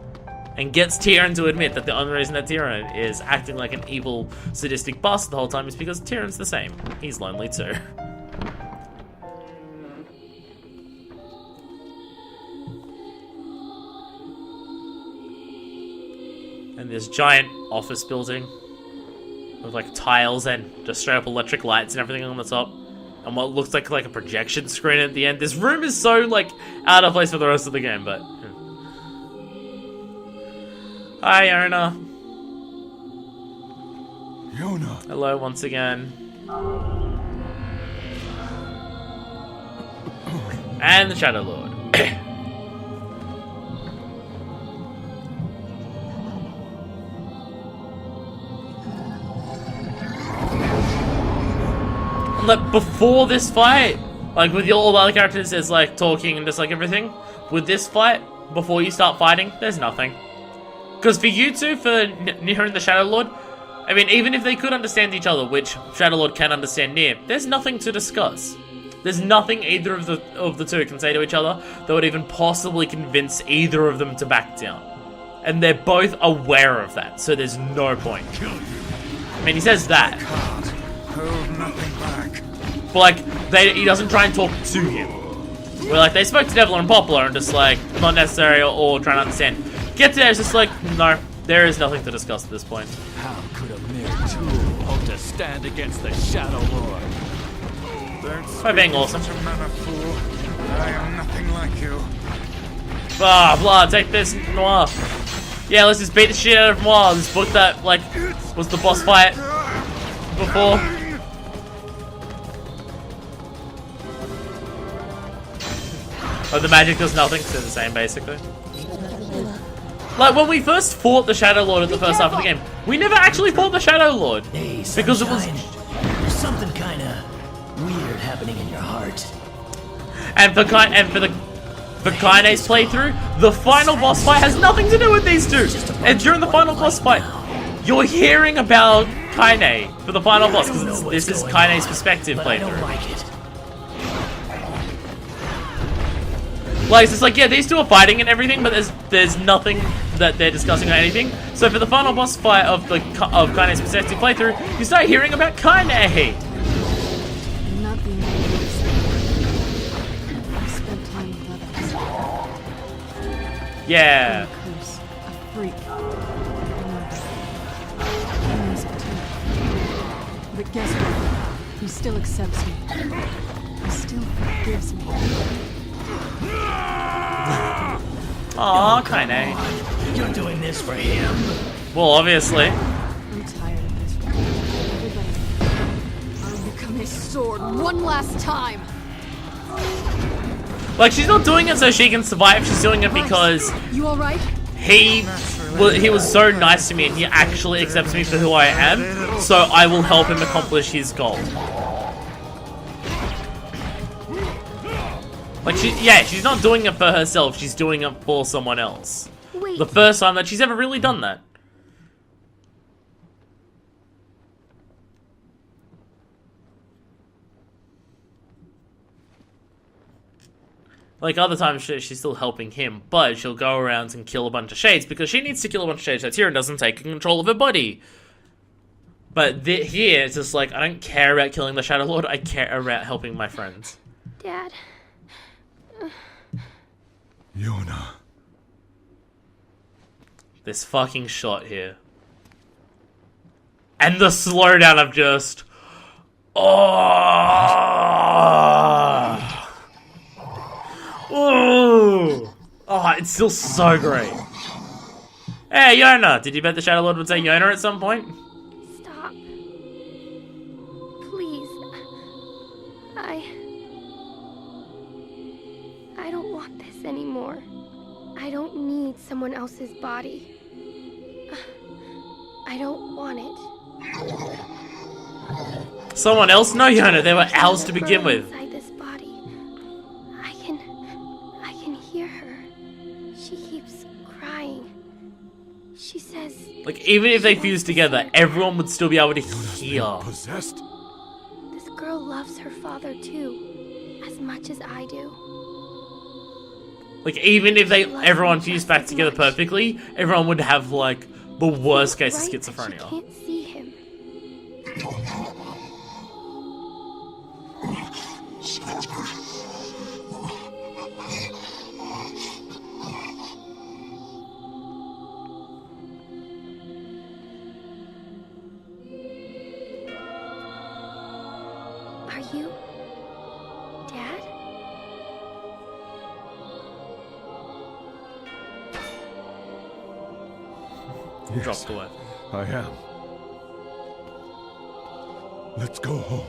And gets Tyrion to admit that the only reason that Tyrion is acting like an evil, sadistic bastard the whole time is because Tyrion's the same. He's lonely too. And this giant office building with like tiles and just straight up electric lights and everything on the top. And what looks like a projection screen at the end. This room is so like out of place for the rest of the game, but... Hi, Yonah. Yonah. Hello once again. And the Shadow Lord. Like, before this fight, like with all the other characters, there's like talking and just like everything. With this fight, before you start fighting, there's nothing. Because for you two, for NieR and the Shadow Lord, I mean, even if they could understand each other, which Shadow Lord can understand NieR, there's nothing to discuss. There's nothing either of the two can say to each other that would even possibly convince either of them to back down. And they're both aware of that, so there's no point. I mean, he says that. Hold nothing back. But like, he doesn't try and talk to him. Where like, they spoke to Devil and Poplar and just like, not necessary or trying to understand. Get to there, it's just like, no, there is nothing to discuss at this point. How could a mere tool hope to stand against the Shadow Lord? By being awesome. Such a man of fool. I am nothing like you. Blah, blah, take this, NieR. Yeah, let's just beat the shit out of NieR. This book that, like, was the boss fight before. Oh, the magic does nothing, they're the same, basically. Like, when we first fought the Shadow Lord at the first half of the game, we never actually fought the Shadow Lord. Hey, because it was... There's something kinda weird happening in your heart. And for Kaine's playthrough, the final boss fight has nothing to do with these two. And during the final boss fight, you're hearing about Kaine for the final boss, because this is Kaine's perspective playthrough. Like, it's just like, yeah, these two are fighting and everything, but there's nothing that they're discussing or anything. So for the final boss fight of Kaine's perspective playthrough, you start hearing about Kaine. Not being I spent time with others. Yeah. A curse, a freak. But guess what? He still accepts me. He still forgives me. Aw, Kaine. You're doing this for him? Well, obviously. I'm tired of this. Everybody, I'll become his sword one last time. Like, she's not doing it so she can survive. She's doing it because You all right? he was so nice to me and he actually accepts me for who I am. So I will help him accomplish his goal. Like, she's not doing it for herself, she's doing it for someone else. Wait. The first time that she's ever really done that. Like, other times she's still helping him, but she'll go around and kill a bunch of shades because she needs to kill a bunch of shades so Tyrion doesn't take control of her body. But here, it's just like, I don't care about killing the Shadow Lord, I care about helping my friends. Dad, Yonah. This fucking shot here. And the slowdown of just... Oh! Oh! Oh, it's still so great. Hey, Yonah! Did you bet the Shadow Lord would say Yonah at some point? Stop. Please. I don't want this anymore. I don't need someone else's body. I don't want it. Someone else? No, Yonah, they were ours to begin with. Inside this body. I can hear her. She keeps crying. She says... Like, even if they fused together, everyone would still be able to hear. Possessed? This girl loves her father too, as much as I do. Like, even if everyone fused back together perfectly, everyone would have, like, the worst case of Right, schizophrenia. she can't see him. Are you Dad? Yes, Dropped away. I am. Let's go home.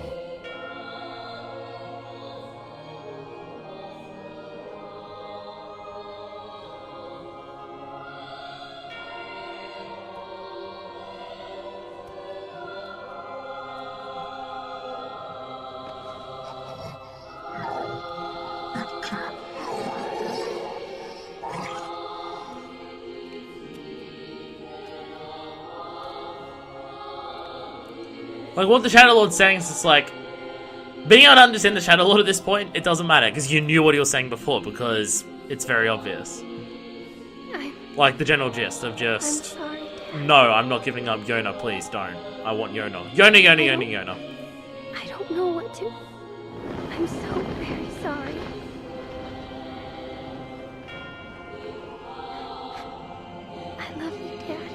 Like, what the Shadow Lord's saying is just like... Being able to understand the Shadow Lord at this point, it doesn't matter, because you knew what he was saying before, because it's very obvious. Like, the general gist of I'm just... sorry, Dad. No, I'm not giving up Yonah, please don't. I want Yonah. Yonah, Yonah, Yonah, Yonah. I don't know what to... I'm so very sorry. I love you, Dad.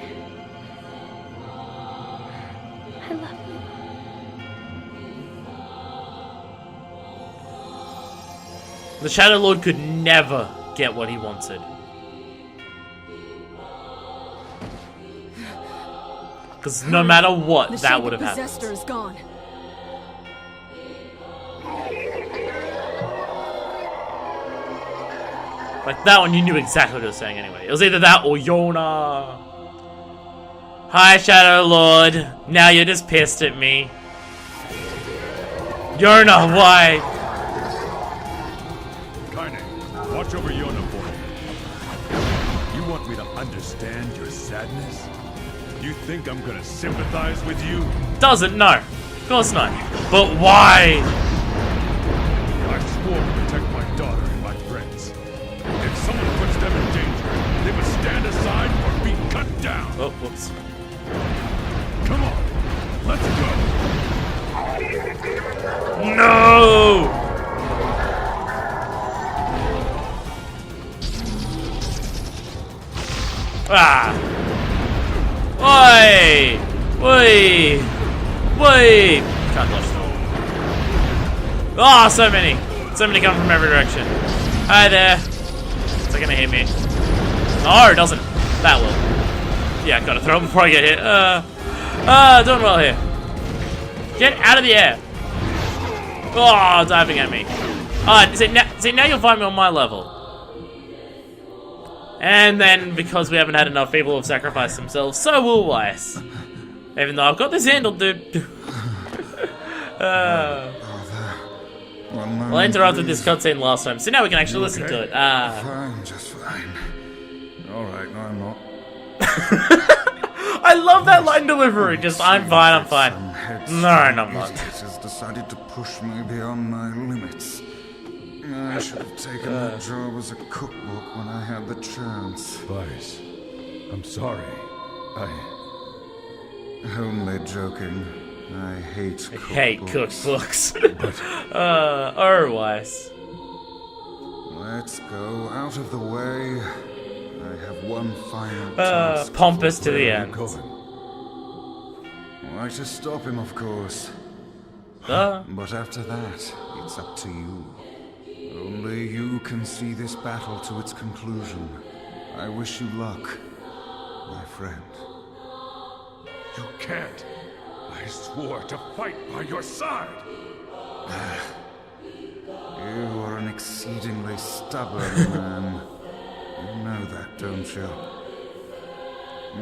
I love you. The Shadow Lord could never get what he wanted. Because no matter what, that would have happened. The possessor is gone. Like, that one, you knew exactly what it was saying anyway. It was either that or Yonah. Hi, Shadow Lord. Now you're just pissed at me. Yonah, why? Kaine, watch over Yonah for me. You want me to understand your sadness? You think I'm gonna sympathize with you? Doesn't, no. Of course not. But why? I swore to protect my daughter and my friends. If someone puts them in danger, they must stand aside or be cut down. Oh, whoops. Come on, let's go. No! Ah! Oi! Oi! Oi! Can't dodge them. Ah, so many! So many come from every direction. Hi there. Is that gonna hit me? No, it doesn't. That will. Yeah, gotta throw it before I get hit. Doing well here. Get out of the air. Oh, diving at me. See, now you'll find me on my level. And then, because we haven't had enough people who have sacrificed themselves, so will Weiss. Even though I've got this handled, dude. Well, I interrupted this cutscene last time, so now we can actually listen to it. Fine, just fine. Alright, no, I'm not. I love that line delivery. Just, I'm fine, I'm fine. Some head No, I'm not. has decided to push me beyond my limits. I should have taken that job as a cookbook when I had the chance. Weiss, I'm sorry. Only joking. I hate cookbooks. Hate cookbooks. Weiss. I Let's go out of the way. I have one final task. Pompous to the Where are end. you going? Why, to stop him, of course. Duh. But after that, it's up to you. Only you can see this battle to its conclusion. I wish you luck, my friend. You can't. I swore to fight by your side. You are an exceedingly stubborn man. You know that, don't you?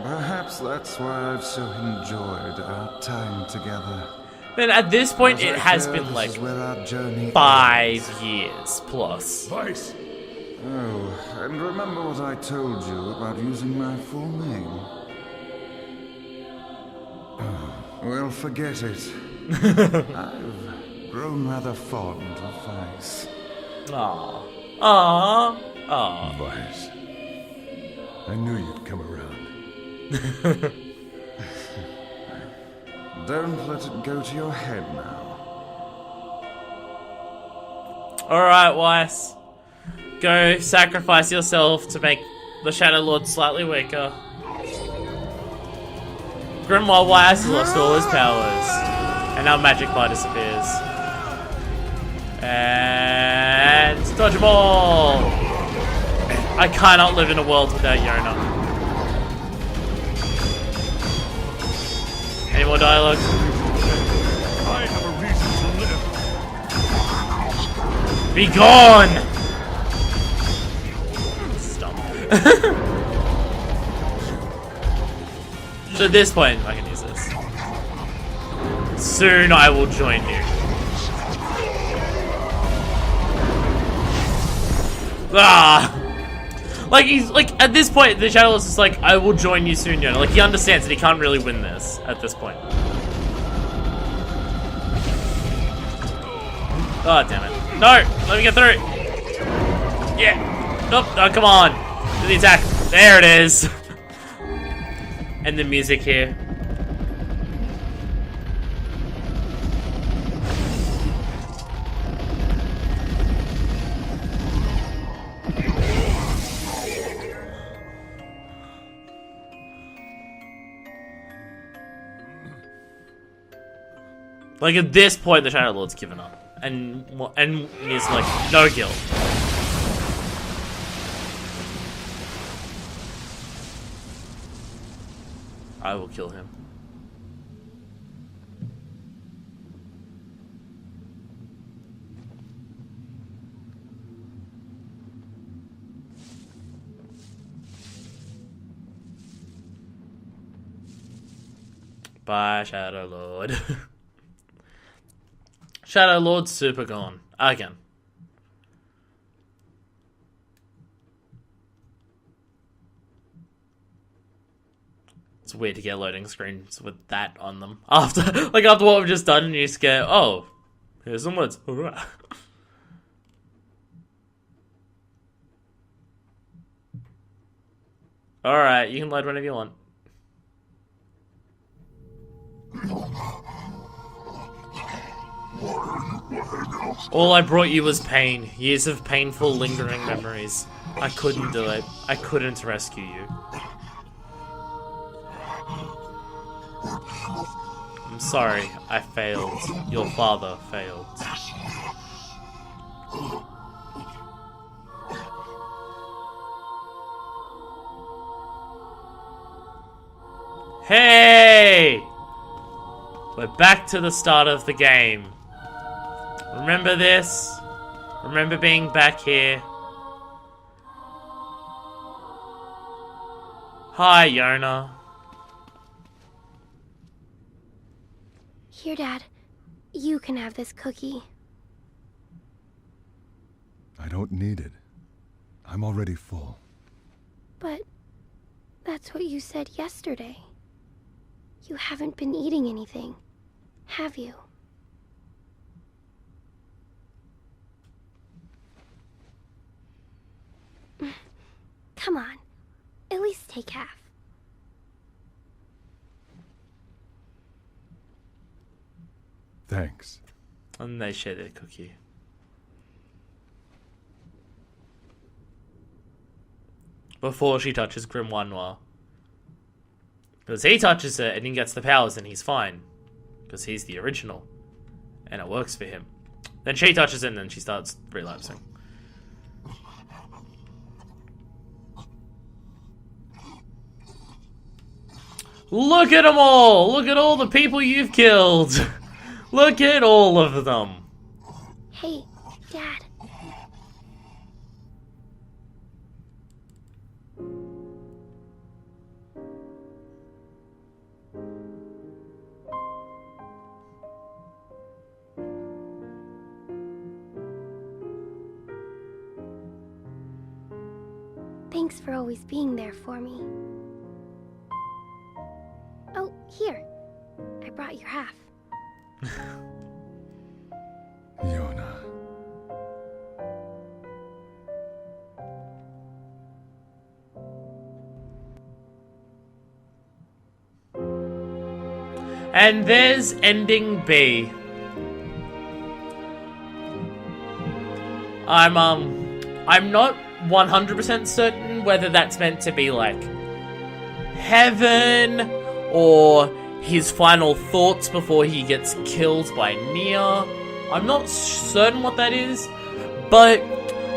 Perhaps that's why I've so enjoyed our time together. Man, at this point, As I it has fear been this like is where our journey 5 ends. years plus. Vice, Oh, and remember what I told you about using my full name? Well, forget it. I've grown rather fond of Vice. Aww. Aww. Aww. Vice. I knew you'd come around. Don't let it go to your head now. Alright, Weiss. Go sacrifice yourself to make the Shadow Lord slightly weaker. Grimoire Weiss has lost all his powers. And now Magic Bar disappears. And dodge them all! I cannot live in a world without Yonah. Any more dialogue? I have a reason to live. Be gone! Stop. So at this point, I can use this. Soon I will join you. Ah! Like, he's like, at this point, the Shadow Lord is just like, I will join you soon, Yonah. Like, he understands that he can't really win this at this point. Oh, damn it. No! Let me get through! Yeah! Nope, no, come on! Do the attack. There it is! And the music here. Like, at this point, the Shadow Lord's given up. And he's like, no guilt. I will kill him. Bye, Shadow Lord. Shadow Lord super gone. Again. It's weird to get loading screens with that on them. After what we've just done, and you just go, oh, here's some words. Alright. Alright, you can load whenever you want. All I brought you was pain. Years of painful, lingering memories. I couldn't do it. I couldn't rescue you. I'm sorry. I failed. Your father failed. Hey! We're back to the start of the game. Remember this? Remember being back here? Hi, Yonah. Here, Dad. You can have this cookie. I don't need it. I'm already full. But that's what you said yesterday. You haven't been eating anything, have you? Come on. At least take half. Thanks. And they share their cookie. before she touches Grimoire Noir. Because he touches it and he gets the powers and he's fine. Because he's the original. And it works for him. Then she touches it and then she starts relapsing. Look at them all! Look at all the people you've killed! Look at all of them! Hey, Dad. Thanks for always being there for me. Oh, here. I brought your half. Yonah. And there's ending B. I'm not 100% certain whether that's meant to be like heaven or his final thoughts before he gets killed by NieR. I'm not certain what that is, but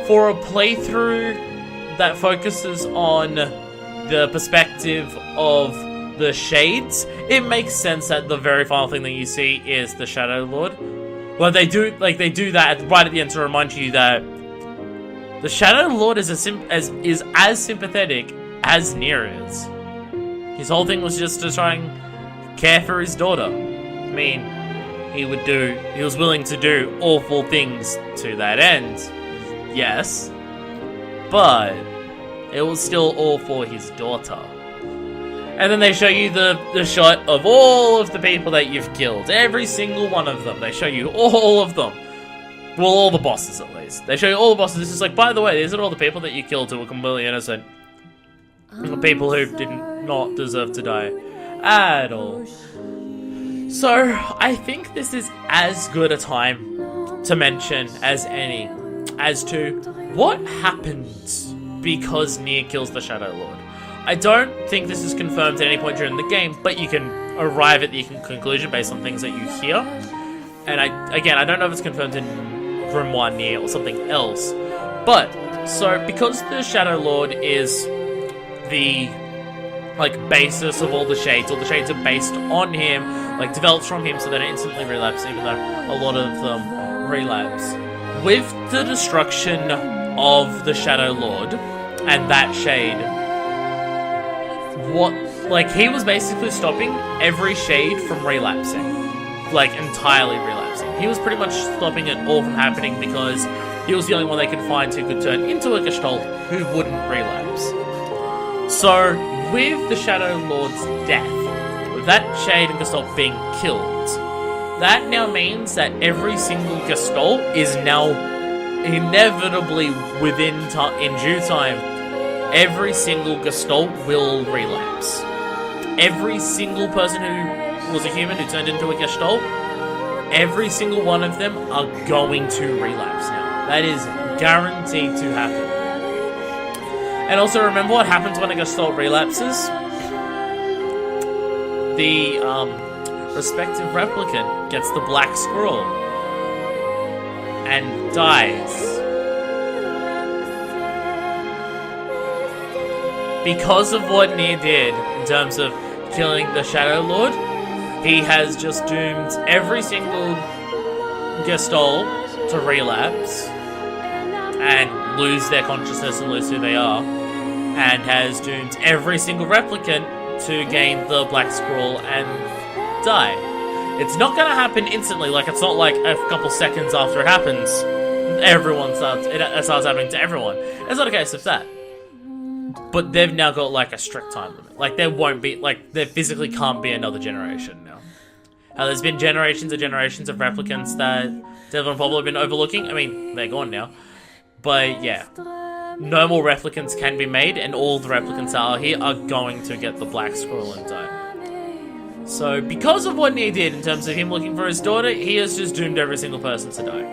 for a playthrough that focuses on the perspective of the Shades, it makes sense that the very final thing that you see is the Shadow Lord. Well, they do that right at the end to remind you that the Shadow Lord is as sympathetic as NieR is. His whole thing was just to try and care for his daughter. I mean, he was willing to do awful things to that end, yes, but it was still all for his daughter. And then they show you the shot of all of the people that you've killed. Every single one of them. They show you all of them. Well, all the bosses at least. They show you all the bosses. It's just like, by the way, these are all the people that you killed who were completely innocent. People who did not deserve to die at all. So, I think this is as good a time to mention as any as to what happens because NieR kills the Shadow Lord. I don't think this is confirmed at any point during the game, but you can arrive at the conclusion based on things that you hear. And I don't know if it's confirmed in Grimoire NieR or something else. But, so, because the Shadow Lord is the basis of all the Shades are based on him, developed from him so they don't instantly relapse, even though a lot of them relapse. With the destruction of the Shadow Lord and that Shade, he was basically stopping every Shade from relapsing. Entirely relapsing. He was pretty much stopping it all from happening because he was the only one they could find who could turn into a Gestalt who wouldn't relapse. So, with the Shadow Lord's death, with that Shade and Gestalt being killed, that now means that every single Gestalt is now inevitably in due time, every single Gestalt will relapse. Every single person who was a human who turned into a Gestalt, every single one of them are going to relapse now. That is guaranteed to happen. And also remember what happens when a Gestalt relapses? The respective replicant gets the black scroll and dies. Because of what NieR did in terms of killing the Shadow Lord, he has just doomed every single Gestalt to relapse and lose their consciousness and lose who they are, and has doomed every single replicant to gain the black scroll and die. It's not gonna happen instantly, it's not like a couple seconds after it happens, it starts happening to everyone. It's not a case of that. But they've now got a strict time limit. There won't be, there physically can't be another generation now. There's been generations and generations of replicants that Devil and Pablo have been overlooking. I mean, they're gone now. But yeah, no more replicants can be made, and all the replicants that are here are going to get the black scroll and die. So, because of what NieR did in terms of him looking for his daughter, he has just doomed every single person to die.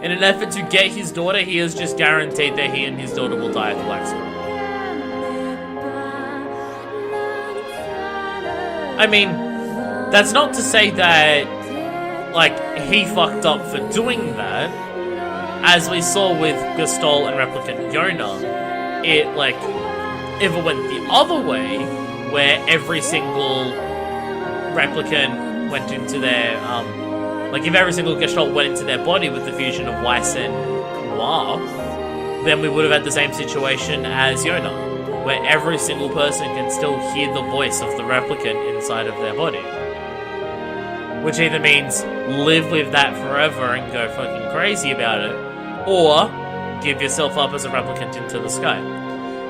In an effort to get his daughter, he has just guaranteed that he and his daughter will die at the Black Scroll. I mean, that's not to say that, like, he fucked up for doing that. As we saw with Gestalt and Replicant Yonah, it, like, if it went the other way, where every single replicant went into their, like, if every single Gestalt went into their body with the fusion of Weiss and Noir, then we would have had the same situation as Yonah, where every single person can still hear the voice of the replicant inside of their body. Which either means live with that forever and go fucking crazy about it, or give yourself up as a replicant into the sky.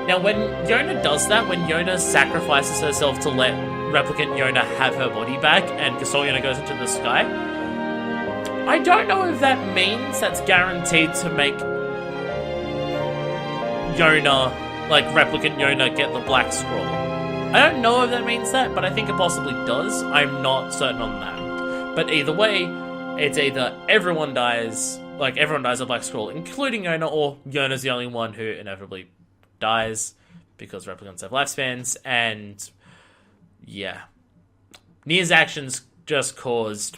Now, when Yonah does that, when Yonah sacrifices herself to let replicant Yonah have her body back, and Gestalt Yonah goes into the sky, I don't know if that means that's guaranteed to make Yonah, like replicant Yonah, get the Black Scroll. I don't know if that means that, but I think it possibly does. I'm not certain on that. But either way, it's either everyone dies, like everyone dies a Black Scroll, including Yonah, or Yonah's the only one who inevitably dies because replicants have lifespans, and yeah. NieR's actions just caused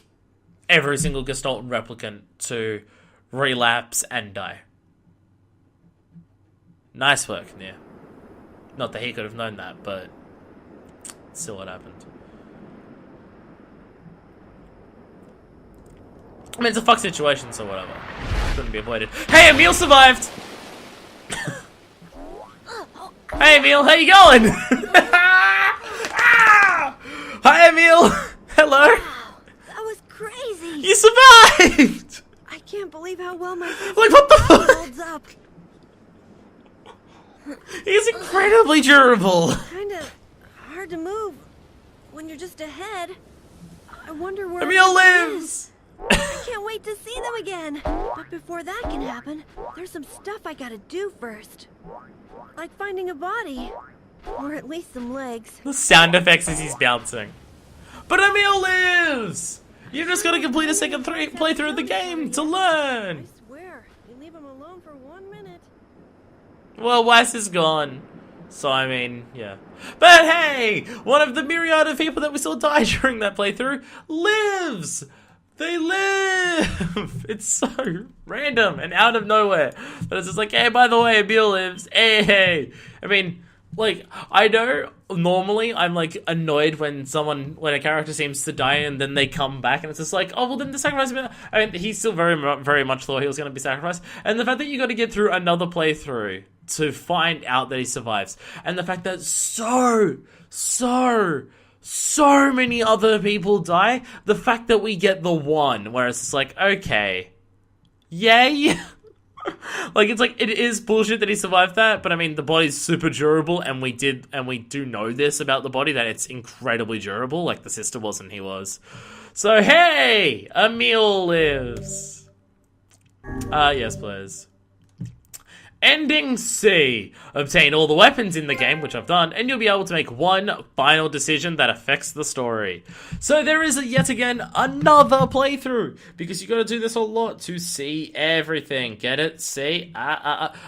every single Gestalt replicant to relapse and die. Nice work, NieR. Not that he could have known that, but still it happened. I mean, it's a fuck situation, so whatever. Couldn't be avoided. Hey, Emil survived! Hey, Emil, how you going? Hi, Emil! Hello! Wow, that was crazy! You survived! I can't believe how well my Like, what the fuck? holds up. He's incredibly durable. Kinda hard to move when you're just ahead. I wonder where Emil everyone lives! is. I can't wait to see them again. But before that can happen, there's some stuff I gotta do first. Like finding a body. Or at least some legs. The sound effects as he's bouncing. But Emil lives! You just gotta complete a second playthrough of the game to learn! I swear, you leave him alone for 1 minute. Well, Weiss is gone. So, I mean, yeah. But hey! One of the myriad of people that we saw die during that playthrough lives! They live! It's so random and out of nowhere. But it's just like, hey, by the way, Emil lives. Hey! I mean, like, I know normally I'm, like, annoyed when a character seems to die and then they come back and it's just like, oh, well, then the sacrifice... I mean, he still very much thought he was going to be sacrificed. And the fact that you got to get through another playthrough to find out that he survives. And the fact that so many other people die. The fact that we get the one where it's just like, okay, yay. Like, it's like, it is bullshit that he survived that, but I mean, the body's super durable, and we do know this about the body, that it's incredibly durable, like the sister was and he was. So, hey, Emil lives. Yes, please. Ending C. Obtain all the weapons in the game, which I've done, and you'll be able to make one final decision that affects the story. So there is yet again another playthrough, because you got to do this a lot to see everything. Get it? See?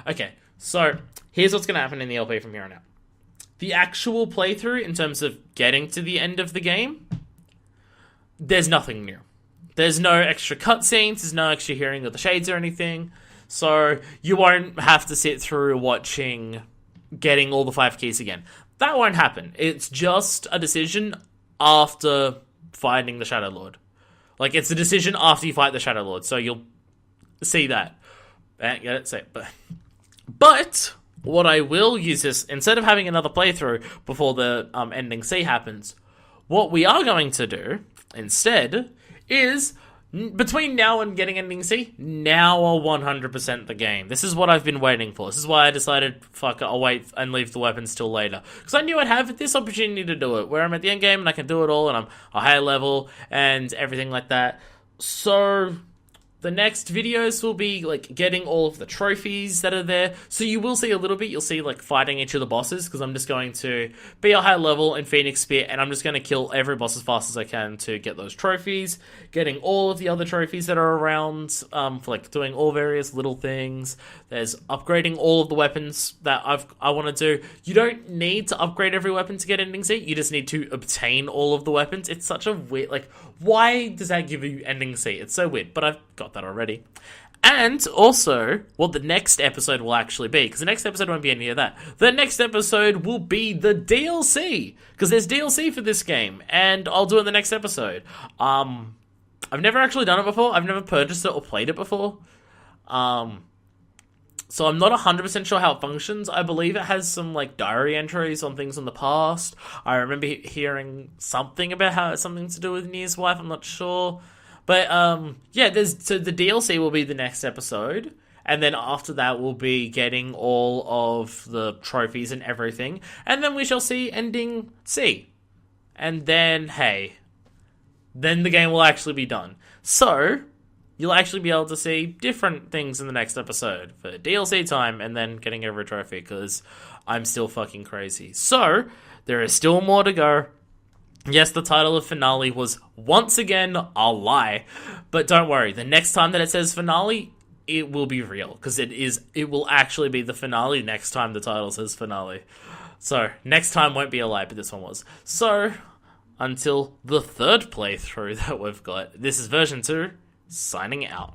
Okay, so here's what's going to happen in the LP from here on out. The actual playthrough, in terms of getting to the end of the game, there's nothing new. There's no extra cutscenes, there's no extra hearing of the shades or anything. So you won't have to sit through getting all the 5 keys again. That won't happen. It's just a decision after fighting the Shadow Lord. Like, it's a decision after you fight the Shadow Lord, so you'll see that. Get it? Say it. But what I will use is, instead of having another playthrough before the ending C happens, what we are going to do instead is, between now and getting ending C, now I'll 100% the game. This is what I've been waiting for. This is why I decided, fuck it, I'll wait and leave the weapons till later. Because I knew I'd have this opportunity to do it, where I'm at the end game and I can do it all, and I'm a higher level, and everything like that. So, The next videos will be, like, getting all of the trophies that are there. So you will see a little bit, you'll see, like, fighting each of the bosses, because I'm just going to be a high level in Phoenix Spear, and I'm just going to kill every boss as fast as I can to get those trophies. Getting all of the other trophies that are around, for, like, doing all various little things. There's upgrading all of the weapons that I want to do. You don't need to upgrade every weapon to get ending C, you just need to obtain all of the weapons. It's such a weird, like, why does that give you ending C? It's so weird, but I've got that already. And also, what the next episode will actually be, because the next episode won't be any of that. The next episode will be the DLC, because there's DLC for this game, and I'll do it in the next episode. I've never actually done it before. I've never purchased it or played it before. So I'm not 100% sure how it functions. I believe it has some, like, diary entries on things in the past. I remember hearing something about how it's something to do with NieR's wife. I'm not sure. But, yeah, so the DLC will be the next episode. And then after that, we'll be getting all of the trophies and everything. And then we shall see ending C. And then, hey, then the game will actually be done. So you'll actually be able to see different things in the next episode for DLC time and then getting every trophy, because I'm still fucking crazy. So, there is still more to go. Yes, the title of finale was once again a lie, but don't worry, the next time that it says finale, it will be real, because it will actually be the finale next time the title says finale. So, next time won't be a lie, but this one was. So, until the third playthrough that we've got, this is version 2, signing out.